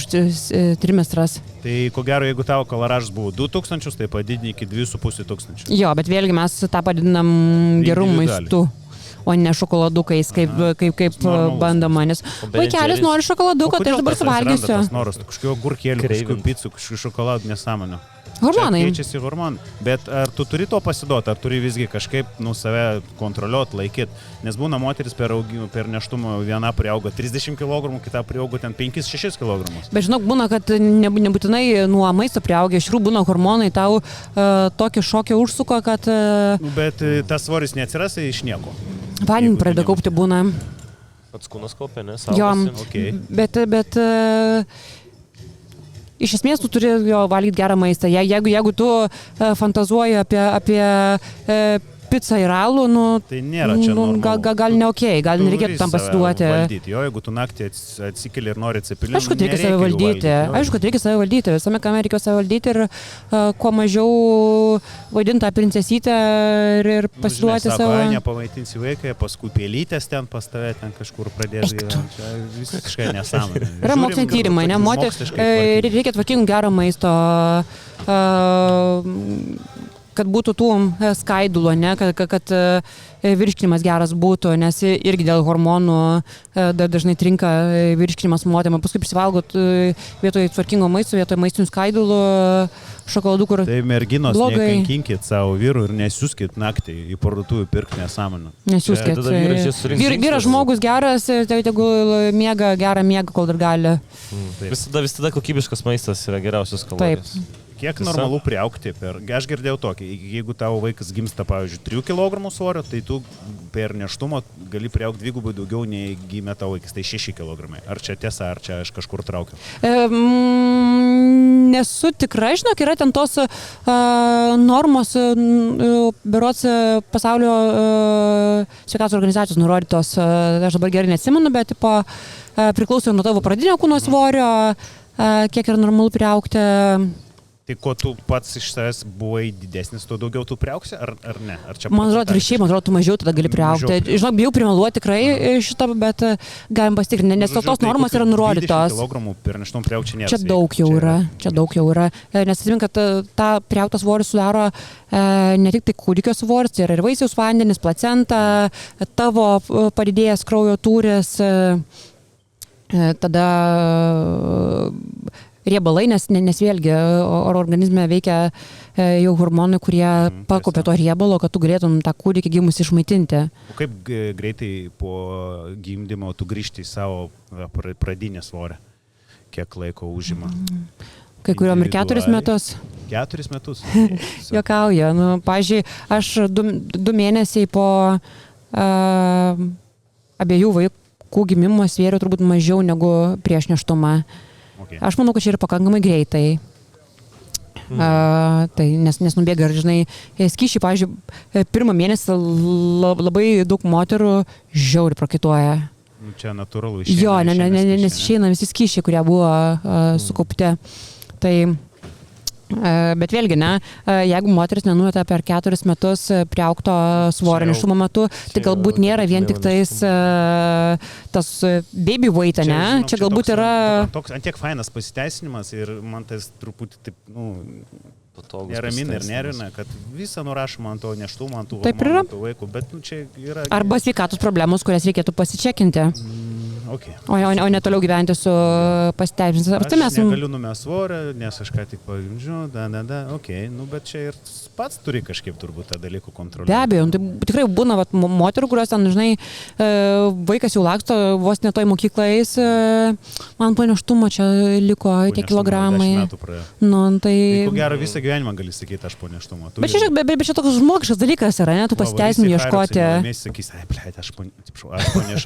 trimestras. Tai ko gero, jeigu tavo kaloražas buvo 2000, tai padidini iki 2500. Jo, bet vėlgi mes tą padidinam gerų maistų. O ne šokoladukais, kaip bandoma, nes vaikelis nori šokoladuką, tai aš dabar suvalgysiu. Tas noras, kažkokio gurkėlių, kažkokio picų, kažkokio šokoladų nesąmonę. Hormonai. Keičiasi hormonai. Bet ar tu turi to pasiduoti, ar turi visgi kažkaip save kontroliuoti, laikyti? Nes būna moteris per nėštumą viena priauga 30 kg, kita priauga ten 5-6 kg. Bet žinok, būna, kad nebūtinai nuo maisto priaugia, iš tikrųjų būna hormonai tau tokį šokį užsuko, kad... Bet tas svoris neatsiras iš nieko. Vandenį pradeda kaupti būna. Pats kūnas kaupia, ne? Jo, bet iš esmės tu turi valgyti gerą maistą. Jeigu tu fantazuoji apie pica ir alų, tai nėra čia gal ne okei, gal nereikėtų tam pasiduoti. Jo, jeigu tu naktį atsikeli ir nori cepelinų, aišku, reikia save valdyti. Aišku, reikia save valdyti. Visame kame reikia save valdyti ir kuo mažiau vaidinti tą princesytę ir pasiduoti savo. Sako, nepamaitinsi vaiką, paskui pėlytės ten pas tave ten kažkur pradės gyventi. Čia visiškai nesąmonė. Yra moksliniai tyrimai, ne? Reikia tvarkingų gero maisto, kad būtų tų skaidulų, ne, kad virškinimas geras būtų, nes irgi dėl hormonų dažnai trinka virškinimas moterim. Paskui prisivalgot vietoj tvarkingo maisto, vietoj maistinių skaidulų, šokoladų, kur tai merginos nekankinkit savo vyrų ir nesiūskit naktį į parduotuvę pirkti nesąmonę. Nesiūskit. Vyras žmogus geras, tai tegul miega gerą miegą, kol dar gali. Visada kokybiškas maistas yra geriausias kalorijos. Taip. Kiek normalu priaugti aš girdėjau tokį, jeigu tavo vaikas gimsta, pavyzdžiui, 3 kg svorio, tai tu per nėštumą gali priaugti dvigubai daugiau nei gimė tavo vaikas, tai 6 kg. Ar čia tiesa, ar čia aš kažkur traukiu? Nesu tikra, žinok, yra ten tos normos, berods pasaulio sveikatos organizacijos nurodytos, aš dabar gerai neatsimenu, bet priklauso nuo tavo pradinio kūno svorio, kiek yra normalu priaugti. Tai ko tu pats iš savęs buvai didesnis, tuo daugiau tu priauksi, ar ne? Ar čia Man atrodo, man atrodo, tu mažiau tada gali priaugti. Žinok, bijau primeluoti tikrai šitą, bet galim pasitikrinti, nes tos normos yra nurodytos. 20 kg per neštum priaugti nėra. Čia daug jau yra. Nes atsimink, kad tą priaugtą svorį sudaro ne tik tai kūdikio svoris, tai yra ir vaisiaus vandenis, placenta, tavo padidėjęs kraujo tūris, tada riebalai, nes vėlgi organizme veikia jau hormonai, kurie pakopia to riebalo, kad tu galėtum tą kūdikį gimus išmaitinti. O kaip greitai po gimdymo tu grįžti į savo pradinę svorį? Kiek laiko užima? Kai kuriuom ir 4 metus. 4 metus? Juokauja. Nu, pavyzdžiui, aš 2 mėnesiai po abiejų vaikų gimimo svėriau turbūt mažiau negu prieš nėštumą. Okay. Aš manau, kad čia yra pakankamai greitai. Tai nes nubėga ir, žinai, skyšiai, pavyzdžiui, 1 mėnesį labai daug moterų žiauriai prakaituoja. Čia natūralu išeina. Jo, nes išeina visi skyšiai, kurie buvo sukaupti. Tai bet vėlgi, jeigu moteris nenumetė per 4 metus priaugto svorio nėštumo metu, tai galbūt nėra vien tik tais tas baby weight, ne? Čia galbūt yra... Toks antiek fainas pasiteisinimas ir man tas truputį taip, neramina ir nervina, kad visą nurašoma ant to nėštumo, ant tų hormonų, ant tų vaikų, bet čia yra... Arba sveikatos problemos, kurias reikėtų pasičekinti. Okay. O ne toliau gyventi su pasiteisinimu. Aš negaliu numest svorio, nes aš ką tik pagimdžiu, bet čia ir pats turi kažkaip turbūt tą dalykų kontroliuoti. Be abejo, tai tikrai būna moterų, kurios ten, žinai, vaikas jau laksto, vos netoj mokyklais, man po nėštumo čia liko tie kilogramai. 10 metų praėjo. Tai ko gero visą gyvenimą gali sakyti, aš po nėštumo. Bet čia toks žmogiškas dalykas yra, ne, tu pasiteisinimų ieškoti. Sakys,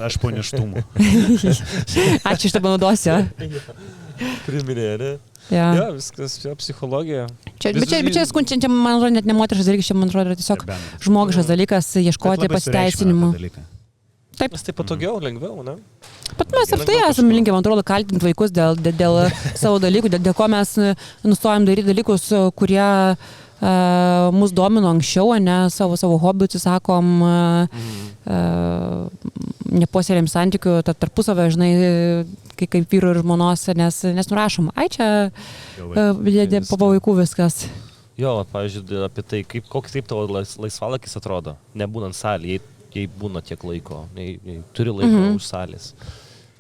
aš po nėštumo. Ačiū, šitą panaudosiu. Priminė, ne? Ja, viskas, čia psichologija. Bet čia skunčiančia, man atrodo, net ne moteriškas dalykas, čia, man atrodo, yra tiesiog žmogiškas dalykas ieškoti pasiteisinimų. Taip. Nes tai patogiau, lengviau, ne? Bet mes ir tai esame linkę, man atrodo, kaltinti vaikus dėl savo dalykų, dėl ko mes nustojam daryti dalykus, kurie mus domino anksčiau, ne, savo hobių atsisakom, nepuoselėm santykių tarpusavio, žinai, kaip vyro ir žmonos, nes nurašom, čia po vaikų viskas. Jo, pavyzdžiui, apie tai, koks taip tavo laisvalakis atrodo, nebūnant salėje, jei būna tiek laiko, jei turi laiko už salės.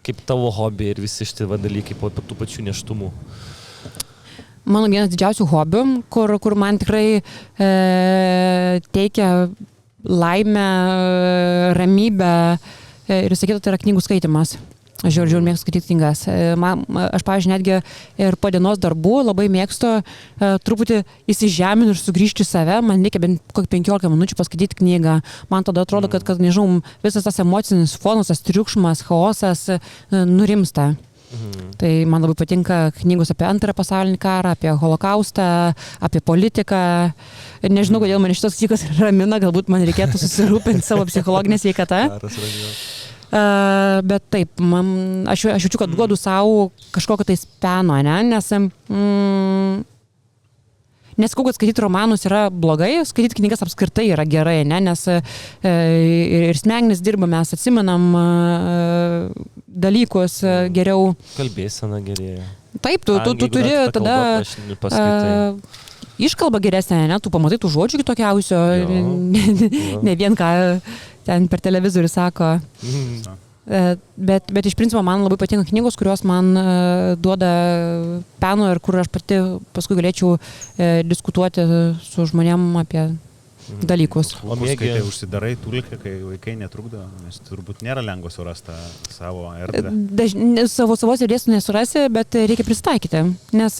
Kaip tavo hobiai ir visi šitie dalykai po tų pačių nėštumų. Mano vienas didžiausių hobių, kur man tikrai teikia laimę, ramybę ir sakytų, tai yra knygų skaitimas. Aš žiūriu, mėgstu skaityti knygas. Aš, pavyzdžiui, netgi ir po dienos darbų labai mėgstu truputį įsižeminu ir sugrįžti į save. Man reikia bent kokį 15 minučių paskaityti knygą. Man tada atrodo, kad nežinau, visas tas emocinis fonas, tas triukšmas, chaosas nurimsta. Tai man labai patinka knygos apie Antrąjį pasaulinį karą, apie holokaustą, apie politiką. Nežinau, kodėl man šitos knygos ramina, galbūt man reikėtų susirūpinti savo psichologinę sveikatą. Bet taip, aš jaučiu, kad duodu savo kažkokio tai peno, ne? Nesakau, kad skaityti romanus yra blogai, skaityti knygas apskritai yra gerai, ne? Nes ir smegenis dirba, mes atsimenam dalykus geriau. Kalbėsena gerėja. Taip, tu turi tada iškalbą geresnę, ne? Tu pamatai tų žodžių kitokiausio, ne vien ką ten per televizorių sako. Bet iš principo man labai patinka knygos, kurios man duoda peno ir kur aš pati paskui galėčiau diskutuoti su žmonėm apie dalykus. O kai užsidarai tulkę, kai vaikai netrukdo, nes turbūt nėra lengva surasti savo erdvę. Savos erdvės nesurasi, bet reikia pristaikyti, nes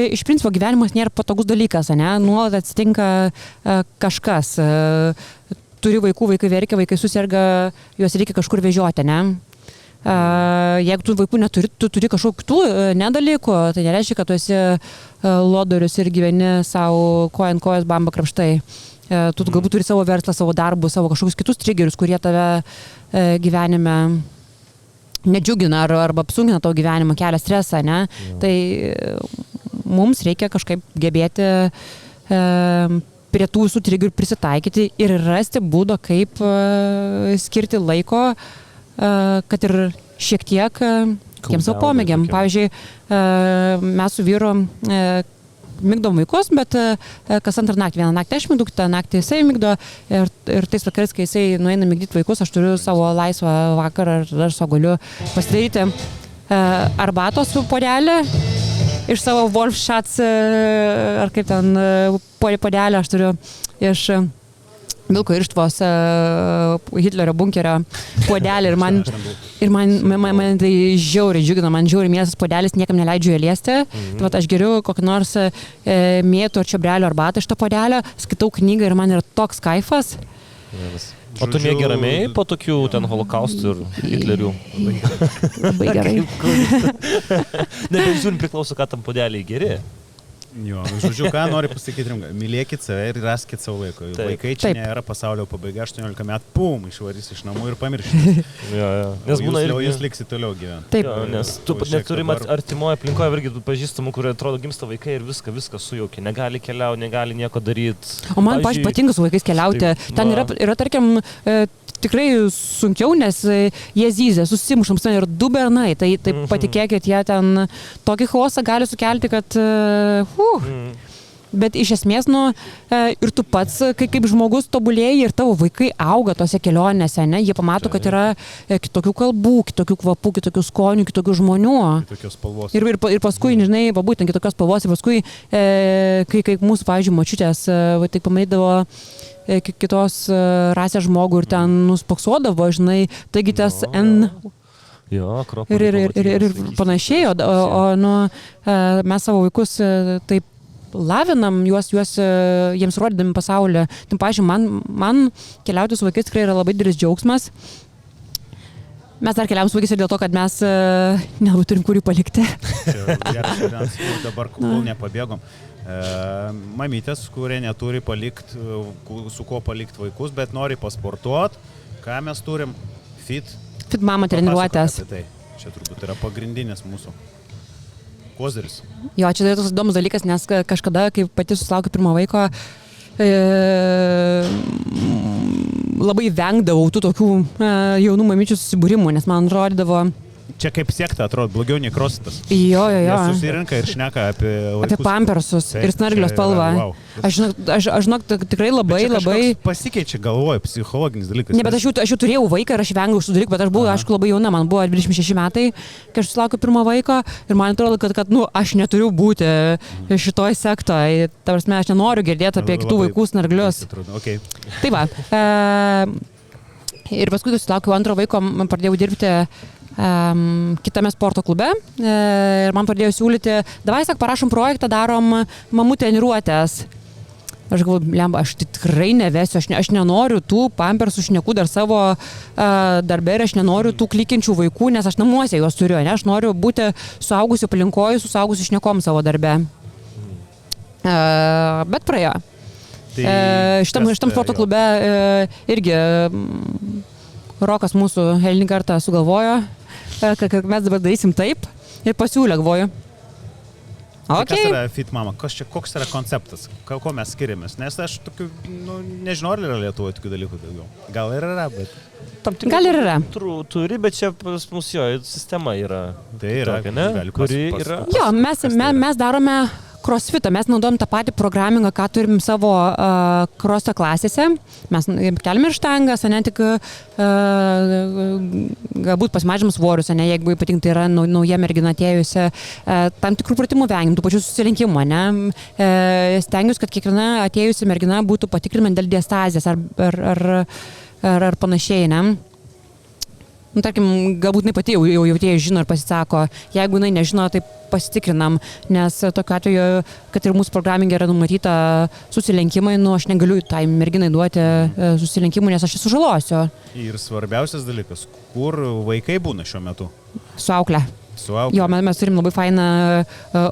iš principo gyvenimas nėra patogus dalykas, ne? Nuolat atsitinka kažkas. Turi vaikų, vaikai verkia, vaikai susirga, juos reikia kažkur vežioti, ne? Jeigu tu vaikų neturi, tu turi kažkokių kitų nedalykų, tai nereiškia, kad tu esi lodorius ir gyveni savo kojas bamba krapštai. Tu galbūt turi savo verslą, savo darbus, savo kažkokius kitus triggerius, kurie tave gyvenime nedžiugina arba apsunkina tavo gyvenimą, kelia stresą, ne? Tai mums reikia kažkaip gebėti prie tų visų trigerių prisitaikyti ir rasti būdą, kaip skirti laiko, kad ir šiek tiek tiem savo pomėgiam. Pavyzdžiui, mes su vyru migdom vaikus, bet kas antrą naktį, vieną naktį aš migdu, kitą naktį jisai migdo ir tais vakarais, kai jisai nueina migdyti vaikus, aš turiu savo laisvą vakarą ir aš savo galiu pasidaryti arbatos puodelį iš savo Wolfschatz ar kaip ten puodelį aš turiu iš Vilko irštvos Hitlerio bunkerio puodelį ir man tai žiauriai džiugina, man žiauriai mielas puodelis, niekam neleidžiu jo liesti. Tai vat aš geriu kokį nors mėtų ar čiobrelio arbatą iš to puodelio, skaitau knygą ir man yra toks kaifas. O tu mėgi ramiai po tokių ten holokaustų ir Hitlerių? Labai gerai. Nebežiūrint priklauso, ką tam puodeliai geri. Jo, žodžiu, ką nori pasakyti rimga, mylėkit save ir raskit savo laiko. Vaikai čia nėra pasaulio pabaiga, 18 metų, pum, išvarys iš namų ir pamiršti. Nes būna ir jūs liksite toliau gyventi. Taip, nes tu neturim artimoje aplinkoje irgi pažįstamų, kurie atrodo gimsta vaikai ir viską sujaukia, negali keliauti, negali nieko daryti. O man pačiai patinka su vaikais keliauti. Ten yra tarkim, tikrai sunkiau, nes jie zyzia, susimušam, ten ir 2 bernai, tai patikėkit, jie ten tokį chaosą gali sukelti, kad bet iš esmės, ir tu pats, kaip žmogus tobulėji ir tavo vaikai auga tose kelionėse, ne, jie pamato, kad yra kitokių kalbų, kitokių kvapų, kitokių skonių, kitokių žmonių. Kitokios spalvos. Ir paskui, žinai, būtent kitokios spalvos, ir paskui, kai mūsų, pavyzdžiui, močiutės, tai pamatydavo kitos rasės žmogų ir ten nuspoksodavo, žinai, taigi tas ir panašiai, o mes savo vaikus taip lavinam juos jiems rodydami pasaulį. Tai, pavyzdžiui, man keliauti su vaikais tikrai yra labai didelis džiaugsmas. Mes dar keliavom su vaikais ir dėl to, kad mes nelabai turim kur jų palikti. Dabar kol nepabėgom. Mamytės, kurie neturi palikti, su kuo palikti vaikus, bet nori pasportuoti. Ką mes turim? Fit mama treniruotės. Čia turbūt yra pagrindinis mūsų koziris. Jo, čia yra toks įdomus dalykas, nes kažkada, kai pati susilaukiu pirmo vaiko, labai vengdavau tų tokių jaunų mamyčių susibūrimų, nes man rodydavo... Čia kaip sekta, atrodo, blogiau nei krositas. Jo. Jis susirinka ir šneka apie vaikus. Apie pampersus ir snarglio spalvą. Wow. Aš žinok, tikrai labai... Pasikeičia galvoje, psichologinis dalykas. Ne, bet aš jau turėjau vaiką ir aš vengiau šitų dalykų, bet aš buvau, aišku, labai jauna, man buvo 26 metai, kai aš susilaukiu pirmo vaiko ir man atrodo, kad aš neturiu būti šitoj sektoje. Ta prasme, aš nenoriu girdėti apie kitų vaikų snarglius. Okay. Tai va. Ir paskui susilaukiu antro vaiko, man pradėjau dirbti kitame sporto klube ir man pradėjo siūlyti, davai, parašom projektą, darom mamų treniruotės. Aš galvoju, lemba, aš tikrai nevesiu, aš nenoriu tų pampersų šnekų dar savo darbe ir aš nenoriu tų klikinčių vaikų, nes aš namuose juos turiu, ne? Aš noriu būti suaugusių aplinkoje, su suaugusių šnekom savo darbe. Bet praėjo. Šitam sporto klube irgi Rokas mūsų eilinį kartą sugalvojo, kad mes dabar darysim taip ir pasiūlė, galvoju. Okay. Kas yra Fit Mama? Koks yra konceptas? Ko mes skiriamės? Nes aš tokių, nežinau, ar yra Lietuvoje tokių dalykų daugiau. Gal ir yra, bet... Gal ir yra. Turi, bet čia pas mus jo sistema yra. Tai yra, tokia, ne? Kuri yra... Jo, mes darome crossfitą, mes naudojam tą patį programingą, ką turim savo crossfito klasėse. Mes keliame ir štangas, ne tik galbūt pasimažim svorius, ne, jeigu ypatingai tai yra nauja mergina atėjusi, tam tikrų pratimų vengim, tų pačių susilinkimų, ne. Stengiuosi, kad kiekviena atėjusi mergina būtų patikrinama dėl diastazės ar panašiai, ne. Tarkim, galbūt jinai pati jau jautėjai žino ir pasisako, jeigu jinai nežino, tai pasitikrinam, nes tokiu atveju, kad ir mūsų programingai yra numatyta susilenkimai, aš negaliu tai merginai duoti susilinkimų, nes aš jį sužalosiu. Ir svarbiausias dalykas, kur vaikai būna šiuo metu? Su aukle. Jo, mes turim labai fainą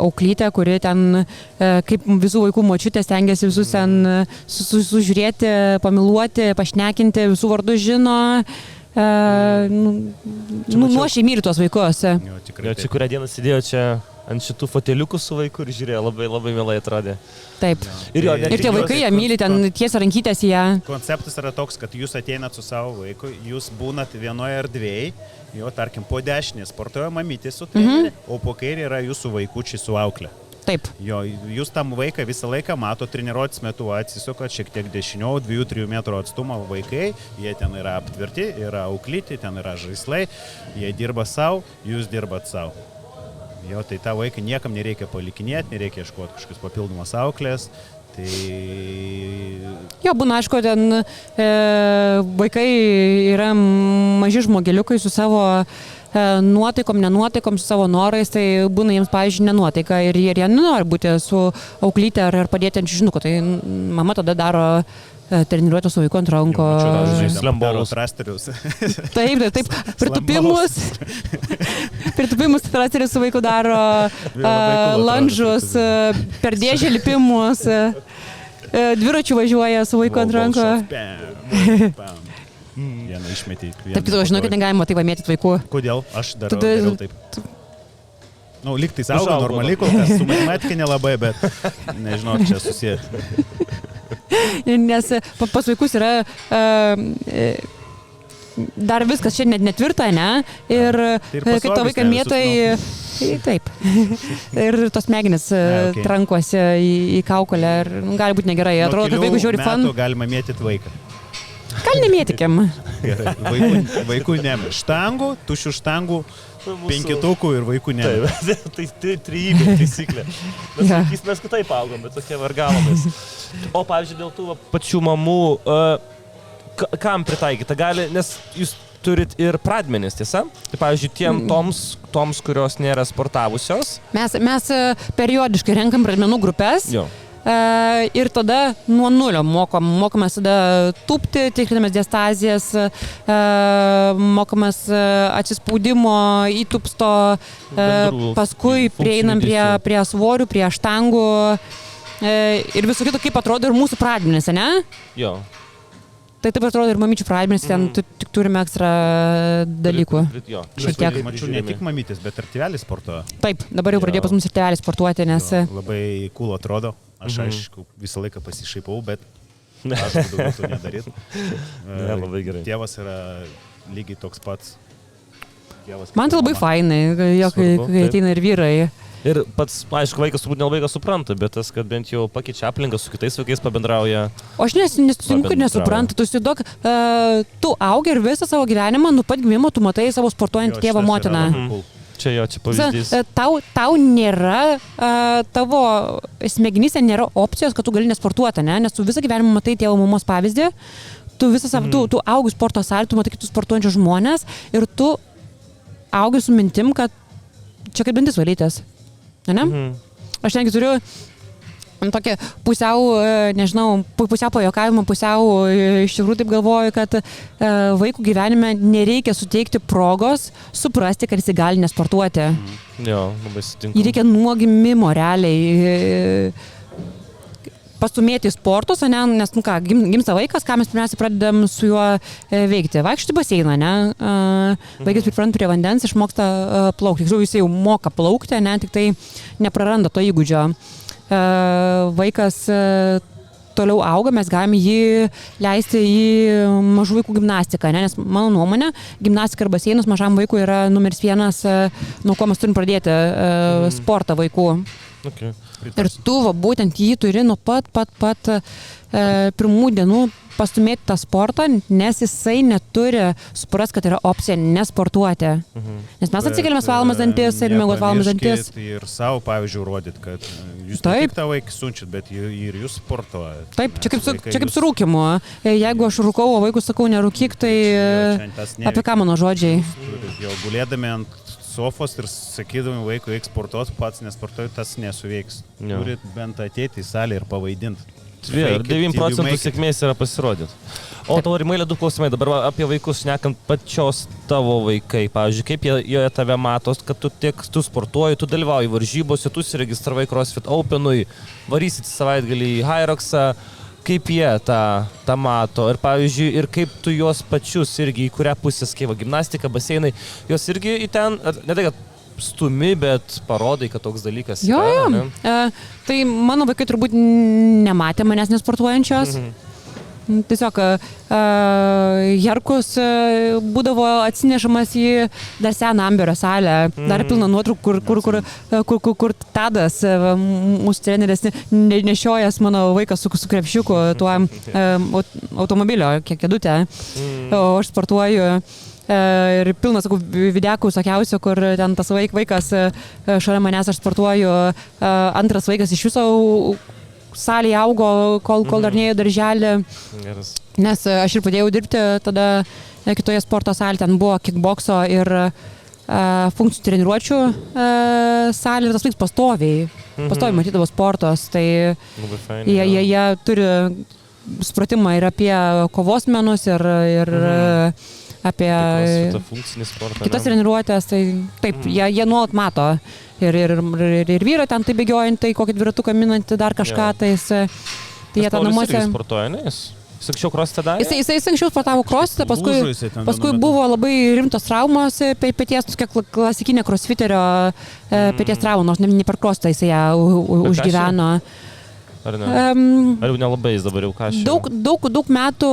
auklytę, kuri ten, kaip visų vaikų močiutė, stengiasi visus ten sužiūrėti, pamiluoti, pašnekinti, visų vardų žino. Nuošiai myli tuos vaikus. Jo, čia kurią dieną sėdėjo čia ant šitų foteliukų su vaiku ir žiūrėjo, labai, labai mielai atrodė. Taip. Ir jo, Ir tie vaikai, jie myli ten tiesia rankytės į ją. Konceptas yra toks, kad jūs ateinat su savo vaiku, jūs būnat vienoje erdvėje, jo, tarkim, po dešinę sportuoja mamytė su treneri, o po kairė yra jūsų vaikučiai su auklė. Taip. Jo, jūs tam vaiką visą laiką mato treniruotis metu, atsisukat šiek tiek dešiniau, 2-3 metrų atstumą vaikai, jie ten yra aptverti, yra auklyti, ten yra žaislai, jie dirba savo, jūs dirbat savo. Jo, tai tą vaiką niekam nereikia palikinėti, nereikia ieškoti kažkokios papildomos auklės. Tai... Jo, būna, aišku, ten vaikai yra maži žmogeliukai su savo nuotaikom, nenuotaikom, su savo norais, tai būna jiems, pavyzdžiui, nenuotaika ir jie nenori būti su auklyte ar padėti ant čižinuko, tai mama tada daro treniruotę su vaiku ant ranko. Slambolus rasterius. Taip, pritūpimus rasterius su vaiku daro, landžus, per dėžę lipimus, dviračių važiuoja su vaiku ant ranko. Vieną išmetį. Taip, tu žinau, kad negalima taip mėtyti vaikų. Kodėl? Aš darau taip. Nu, lyg tai saugo normaliai, kol kas su matematika nelabai, bet nežinau, čia susiję. Nes pas vaikus yra dar viskas čia netvirta, ne? Ir kai to vaiką mėtai, taip. Ir tos smegenys trankosi į kaukolę ir gali būti negerai. Atrodo, kad vaikų žiūri fan. Nuo kelių metų galima mėtyti vaiką. Gal nemėtikim. Gerai, vaikų nėmė. Štangų, tušių štangų, penkitukų ir vaikų nėmė. Tai trejybė taisyklė. Mes kitaip augom, bet tokie vargalomės. O pavyzdžiui, dėl tų pačių mamų, kam pritaikyta gali, nes jūs turit ir pradmenis, tiesa? Tai pavyzdžiui, toms, kurios nėra sportavusios. Mes periodiškai renkam pradmenų grupės. Jo. Ir tada nuo nulio mokomės tada tūpti, tikrinamės diastazijas, mokomės atsispaudimo, įtūpsto, paskui prieinam prie svorių, prie štangų ir visų kitų, kaip atrodo ir mūsų pradmenys, ne? Jo. Tai taip atrodo ir mamyčių pradmenys, ten tik turime ekstra dalykų. Šiek tiek. Mačiau ne tik mamytis, bet ir tėvelis sportuoja. Taip, dabar jau pradėjo pas mus ir tėvelis sportuoti, nes... Labai cool atrodo. Aš aišku visą laiką pasišaipau, bet aš daugiau to nedaryt. Ne, labai gerai. Tėvas yra lygiai toks pats. Man tai labai fainai, kai ateina ir vyrai. Ir pats, aišku, vaikas turbūt nelabai supranta, bet tas, kad bent jau pakeičia aplinką, su kitais vaikais pabendrauja. O aš nesutinku, kad nesupranta. Tu įsivaizduok, tu augi ir visą savo gyvenimą, nuo pat gimimo tu matai savo sportuojantį tėvą motiną. Čia pavyzdys. Tau nėra, tavo smegenyse nėra opcijos, kad tu gali nesportuoti, ne? Nes tu visą gyvenimą matai tėvo mamos pavyzdį, tu augi sporto salėje, tu matai kitus sportuojančius žmonės ir tu augi su mintim, kad čia kaip dantis valytis. Ne? Aš netgi turiu tokį pusiau, nežinau, pusiau pajokavimą, pusiau iš tikrųjų taip galvoju, kad vaikų gyvenime nereikia suteikti progos suprasti, kad jis gali nesportuoti. Jo, labai sutinku. Jį reikia nuo gimimo realiai pastumėti į sportus, ne? Nes, gimsta vaikas, ką mes pirmiausia pradedam su juo veikti. Vaikščioti baseiną, ne? Vaikas pripranta prie vandens, išmoksta plaukti. Jis jau moka plaukti, ne? Tik tai nepraranda to įgūdžio. Vaikas toliau auga, mes galime jį leisti į mažų vaikų gimnastiką, ne? Nes mano nuomonė, gimnastika ir baseinas mažam vaikui yra numeris 1, nuo ko mes turim pradėti sportą vaikų. Okay. Ir tu būtent jį turi nuo pat pirmų dienų pastumėti tą sportą, nes jisai neturi suprast, kad yra opcija nesportuoti. Nes mes atsikeliame valandas dantis ir mėgot valandas dantis. Ir savo, pavyzdžiui, rodyt, kad jūs ne tik tą vaiką siunčiat, bet ir jūs sportuojat. Taip, čia kaip su rūkimu. Jeigu aš rūkau, o vaikus sakau nerūkyk, tai apie ką mano žodžiai? Jo gulėdami ant sofos ir sakydami vaikui, eik sportuoti, pats nesportuoji, tas nesuveiks. Turit bent ateiti į salę ir pavaidinti. 9% sėkmės yra pasirodyti. O tavo Rimailė, 2 klausimai. Dabar apie vaikus šnekant, pačios tavo vaikai. Pavyzdžiui, kaip jie tave matos, kad tu sportuoji, tu dalyvauji varžybose, tu įsiregistravai CrossFit Openui, varysit savaitgalį į Hyroxą. Kaip jie tą mato ir, pavyzdžiui, ir kaip tu juos pačius irgi į kurią pusę skaiva gimnastika, baseinai, jos irgi į ten, ne tai, kad stumi, bet parodai, kad toks dalykas Jo, yra. jo. Ne? Tai mano vaikai turbūt nematė manęs nesportuojančios. Tiesiog Herkus būdavo atsinešamas į dar seną Amberio salę, dar pilną nuotraukų, kur Tadas, mūsų treneris, nešiojas mano vaikas su krepšiuku tuo automobilio kėdutę, o aš sportuoju. Ir pilnas videkų sakiausių, kur ten tas vaikas šalia manęs aš sportuoju, antras vaikas iš viso salėje augo, kol dar neėjo darželį, nes aš ir pradėjau dirbti tada kitoje sporto salėje, ten buvo kickbokso ir funkcijų treniruočių salė ir tas laiks pastoviai matydavo sportos, tai jie turi supratimą ir apie kovos menus ir apie kitas treniruotės, tai taip, jie nuolat mato ir vyro ten tai bėgiojant, tai kokį dviratuką minant dar kažką, tai jie tą namuose... Jis sportuoja, ne? Jis anksčiau krosite darė? Jis anksčiau sportavo krosite, paskui buvo labai rimtos traumos peties, tokia klasikinė krosfiterio peties trauma, nors ne per krostą jis ją užgyveno. Ar ne? Ar jau nelabai jis dabar jau kažkaip? Daug metų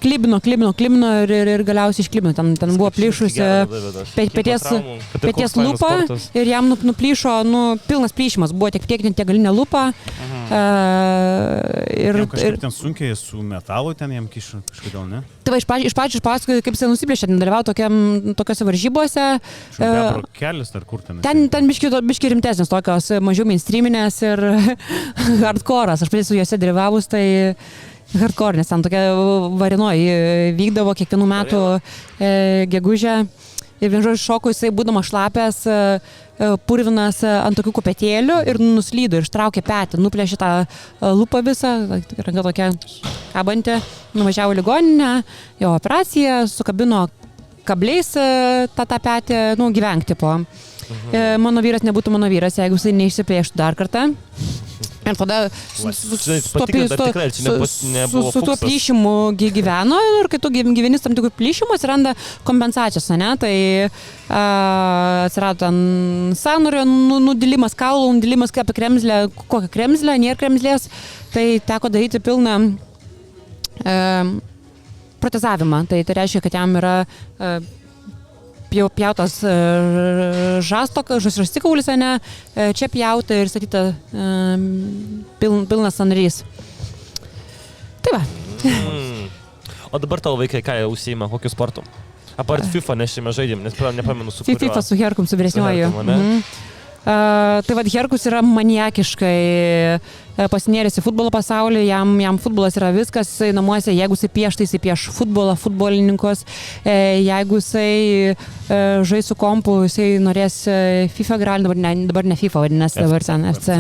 klibino ir galiausiai išklibino. Ten buvo plyšusi peties lupa ir jam nuplyšo, pilnas plyšimas, buvo tiek galinė lupa. Ir kažkaip ten sunkiai su metalu ten jam kišo kažkodėl, ne? Tai va, iš pačių pasakoju, kaip jis nusiplėšė, dalyvavo tokiose varžybose. Kelis ar kur ten? Ten biški rimtesnės tokios, mažiau mainstreaminės ir hardcore'as. Aš pradėjau su juose dalyvavus, tai hardcore, nes ten tokia Varinoji vykdavo kiekvienų metų gegužę. Ir vien žodžiu šoko jisai, būdamas šlapęs, purvinas ant tokių kopetėlių ir nuslydo ir ištraukė petį, nuplėšė tą lupą visą, ranka tokia kabanti, nuvažiavo į ligoninę, jo operaciją, sukabino kabliais tą petį, gyvenk tipo. Mano vyras nebūtų mano vyras, jeigu jisai neišsiplėštų dar kartą. Ir tada su tuo plyšimu gyveno ir kai tu gyveni tam tikrų plyšimų, atsiranda kompensacijos, ne? Tai atsirado ten sąnario nudilimas, kaulų nudilimas apie kremzlę, kokią kremzlę, nėra kremzlės, tai teko daryti pilną protezavimą. Tai reiškia, kad jam yra pjautas žastikaulis, ne, čia pjauta ir statyta pilnas sąnarys. Tai va. O dabar tavo vaikai ką užsiima, kokiu sportu? Apart FIFA, nes šiame žaidėm, nes nepamenu su kuriuo. FIFA su Herkum, su vyresniuoju. Tai vad Herkus yra maniakiškai pasinėręs į futbolo pasaulį, jam futbolas yra viskas, jisai namuose, jeigu jisai pieš, tai jisai pieš futbolą, futbolininkus, jeigu jisai žais su kompu, jisai norės FIFA gralį, dabar ne FIFA vadinasi, dabar ten FC.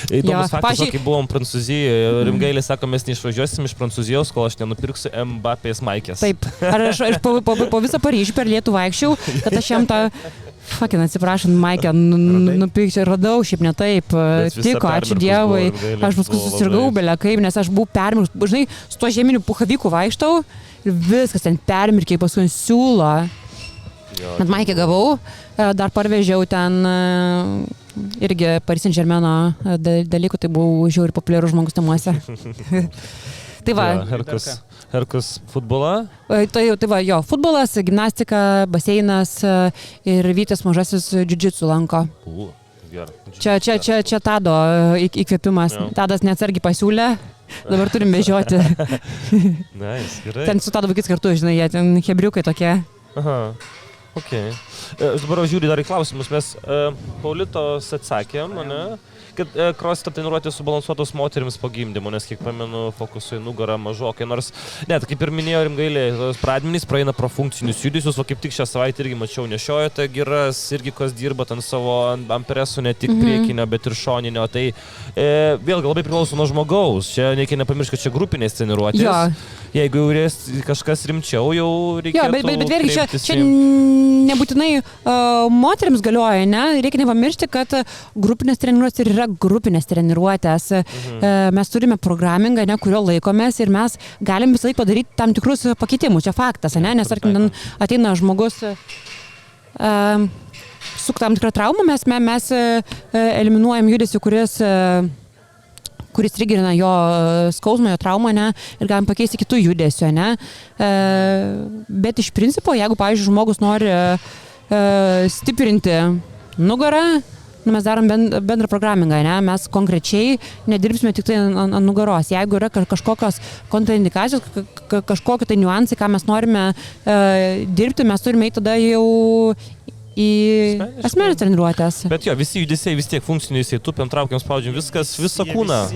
Įdomus faktas, kai buvom Prancūzijoje, Rimgailė sako, mes neišvažiuosim iš Prancūzijos, kol aš nenupirksiu Mbappės maikės. Taip, aš po visą Paryžių per Lietuvą vaikščiau, kad aš jam tą atsiprašant, Maikę nupirkčiau, radau, šiaip ne taip, tiko, ačiū Dievui, aš paskui susirgau belė kaip, nes aš buvau permirkęs, žinai, su tuo žieminiu puhaviku vaikštau ir viskas ten permirkiai, paskui siūlo. Bet Maikę gavau, dar parvežiau ten irgi Paris Saint-Germaino dalykų, tai buvau žiauriai populiarus žmogus namuose. Tai va. Herkus futbolą? Tai va, jo, futbolas, gimnastika, baseinas ir Vytis mažasis džiudžitsu lanko. Čia Tado įkvėpimas. Tadas neatsargiai pasiūlė, dabar turim vežioti. Ten su Tado vaikais kartu, žinai, jie ten hebriukai tokie. Aha. Ok. Aš dabar žiūriu dar į klausimus. Mes Paulitos atsakėm, ne? Kad krosita treniruotės subalansuotos moterims po gimdymo, nes kiek pamenu, fokusui nugarą mažokai, nors, net kaip ir minėjo Rimgailė, pradmenys praeina pro funkcinius judesius, o kaip tik šią savaitę irgi mačiau nešiojate giras, irgi kas dirba ten savo ampresų, ne tik priekinio, bet ir šoninio, tai vėlgi labai priklauso nuo žmogaus, čia reikia nepamiršti, kad čia grupinės treniruotės. Jo. Jeigu jau kažkas rimčiau, jau reikėtų bet vėlgi čia nebūtinai moterims galioja, ne? Reikia nepamiršti, kad grupinės treniruotės ir yra grupinės treniruotės. Mes turime programingą, ne, kurio laikomės ir mes galim visą laiką padaryti tam tikrus pakeitimus. Čia faktas, ne? Nes, tarkim, ateina žmogus su tam tikra trauma mes eliminuojam judesį, kuris trigerina jo skausmą, jo traumą, ne, ir galim pakeisti kitų judesio, ne. Bet iš principo, jeigu, pavyzdžiui, žmogus nori stiprinti nugarą, mes darom bendrą programingą, ne, mes konkrečiai nedirbsime tik tai ant nugaros. Jeigu yra kažkokios kontraindikacijos, kažkokie tai niuansai, ką mes norime dirbti, mes turime eiti tada jau į asmenines treniruotės. Bet jo, visi judesiai vis tiek funkciniai, jisai tupiam, traukiam, spaudžiam, viskas, visą kūną.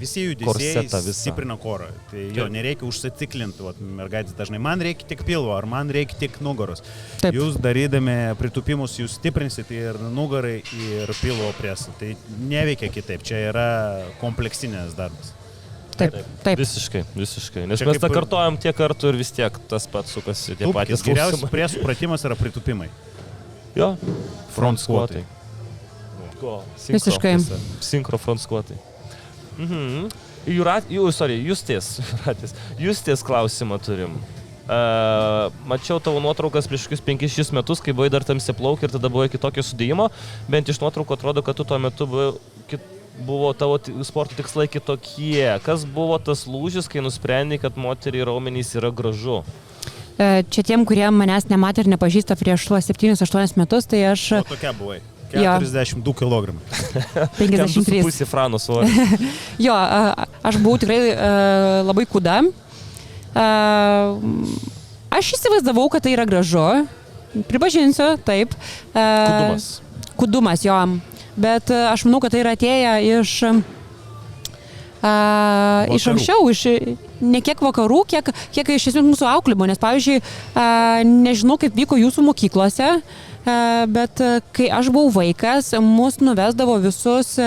Visi judesiai stiprina korą. Tai jo, nereikia užsitiklinti, mergaitės dažnai, man reikia tik pilvo, ar man reikia tik nugaros. Taip. Jūs darydami pritupimus, jūs stiprinsite ir nugarai, ir pilvo presą. Tai neveikia kitaip, čia yra kompleksinės darbas. Taip. Visiškai. Nes čia mes tą kartojam tiek kartų ir vis tiek tas pats sukasi tie patys. Geriausias presų pratimas yra pritupimai. Jo. Front squatai. Visiškai. Synchro front squatai. Justės klausimą turim. Mačiau tavo nuotraukas prieš 5-6 metus, kai buvai dar tamsi plauk ir tada buvai kitokio sudėjimo, bent iš nuotraukų atrodo, kad tu tuo metu buvo tavo sporto tikslai kitokie. Kas buvo tas lūžis, kai nusprendai, kad moteriai raumenys yra gražu? Čia tiem, kurie manęs nematė ir nepažįsta prieš 7-8 metus, tai aš... O tokia buvai? 42 kg. 53. 2,5 frano svoris. Jo, aš buvau tikrai labai kuda. Aš įsivaizdavau, kad tai yra gražu. Pripažinsiu, taip. Kudumas, jo. Bet aš manau, kad tai yra atėję iš anksčiau, ne kiek vakarų, kiek iš esmės mūsų auklimo, nes pavyzdžiui, nežinau, kaip vyko jūsų mokyklose, bet kai aš buvau vaikas, mus nuvesdavo visus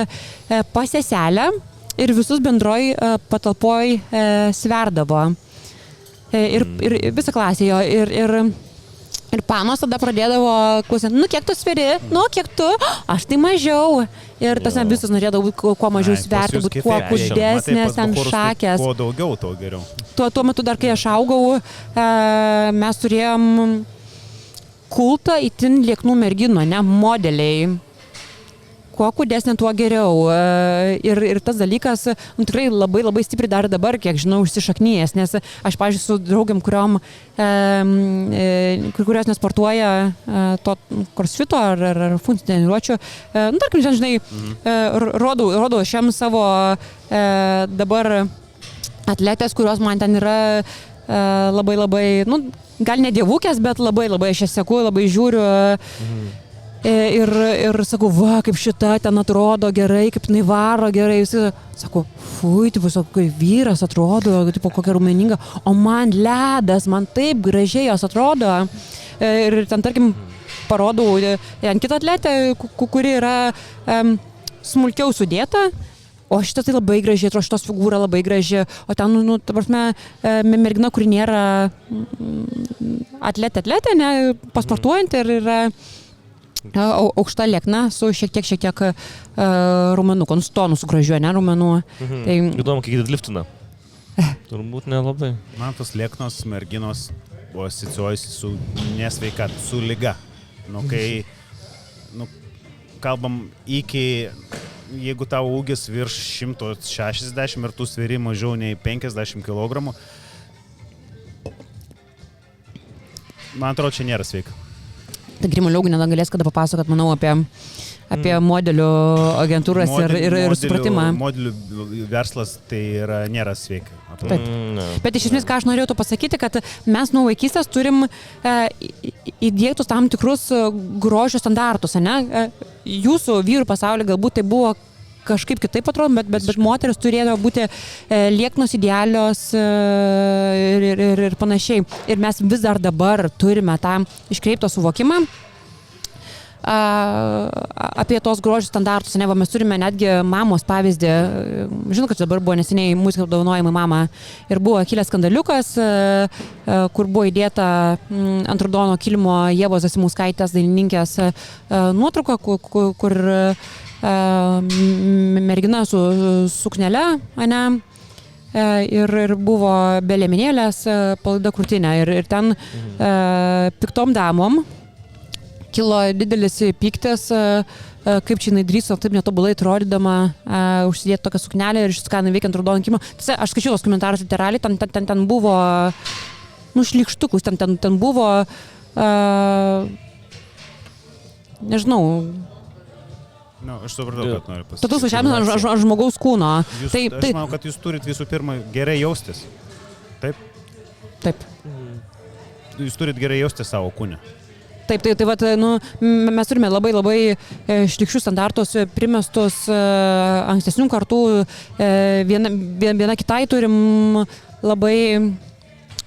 pas seselę ir visus bendroj patalpoj sverdavo. Ir visą klasę jo, ir panos tada pradėdavo klausinti, kiek tu sveri, kiek tu, aš tai mažiau. Ir tas visus norėdavo kuo mažiau sverti, būti kuo kudesnės ten šakės. Kuo daugiau, to geriau. Tuo metu dar, kai aš augau, mes turėjom kultą itin lieknų merginų, ne, modeliai. Kuo kudesnė, tuo geriau. Ir tas dalykas tikrai labai labai stipriai dar dabar, kiek žinau, užsišaknyjęs, nes aš, pavyzdžiui, su draugiam, kurios nesportuoja to crossfito ar funkcinių treniruočių, tarkim, žinai, rodau šiam savo dabar atletės, kurios man ten yra labai labai, gal ne dievukės, bet labai labai aš jas seku, labai žiūriu. Ir sakau, va, kaip šita ten atrodo gerai, kaip jinai varo gerai. Visi sako, fui, tipo, kaip vyras atrodo, tipo, kokia raumeninga. O man ledas, man taip gražiai jos atrodo. Ir ten, tarkim, parodau ant kitą atletę, kuri yra smulkiau sudėta. O šitas tai labai gražiai, atrodo, šitos figūra labai graži. O ten, ta prasme, mergina, kuri nėra atletė, ne, pasportuojant ir yra aukšta liekna su šiek tiek raumenų, konustonų su gražiu, ne, raumenų. Tai... Įdomu, kiek didliftina. Turbūt nelabai. Man tos lieknos merginos buvo asocijuojasi su nesveika, su liga. Kai kalbam jeigu tavo ūgis virš 160 ir tu sveri mažiau nei 50 kg, man atrodo, čia nėra sveika. Tai Grimo Liaugienė galės kada papasakot, manau, apie modelių agentūras ir supratimą. Modelių verslas tai nėra sveika. Taip. Bet iš esmės, ką aš norėjau pasakyti, kad mes nuo vaikystės turim įdiegtus tam tikrus grožio standartus, ne? Jūsų vyrų pasaulyje galbūt tai buvo kažkaip kitaip atrodo, bet moteris turėjo būti lieknos, idealios ir panašiai. Ir mes vis dar dabar turime tą iškreiptą suvokimą apie tos grožio standartus. Ne, mes turime netgi mamos pavyzdį. Žinau, kad dabar buvo neseniai muzikos apdovanojimai mama ir buvo kilęs skandaliukas, kur buvo įdėta ant raudono kilimo Ievos Zasimauskaitės dainininkės nuotrauka, kur mergina su suknele, ane, ir buvo be liemenėlės palaida krūtinė. Ir ten piktom damom kilo didelis pyktis, kaip čia jinai drįso taip netobulai atrodydama užsidėti tokią suknelę ir išskanai veikiant raudoną kimą. Tiesa, aš skaičiau tos komentarus literaliai, ten buvo, šlykštukus, ten buvo, nežinau, aš supratau, kad noriu pasakyti. Totus važiavimas ant žmogaus kūno. Aš manau, kad jūs turit visų pirma gerai jaustis. Taip? Taip. Jūs turit gerai jaustis savo kūne. Taip, vat, mes turime labai šlykščius standartus primestus ankstesnių kartų. Viena kitai turim labai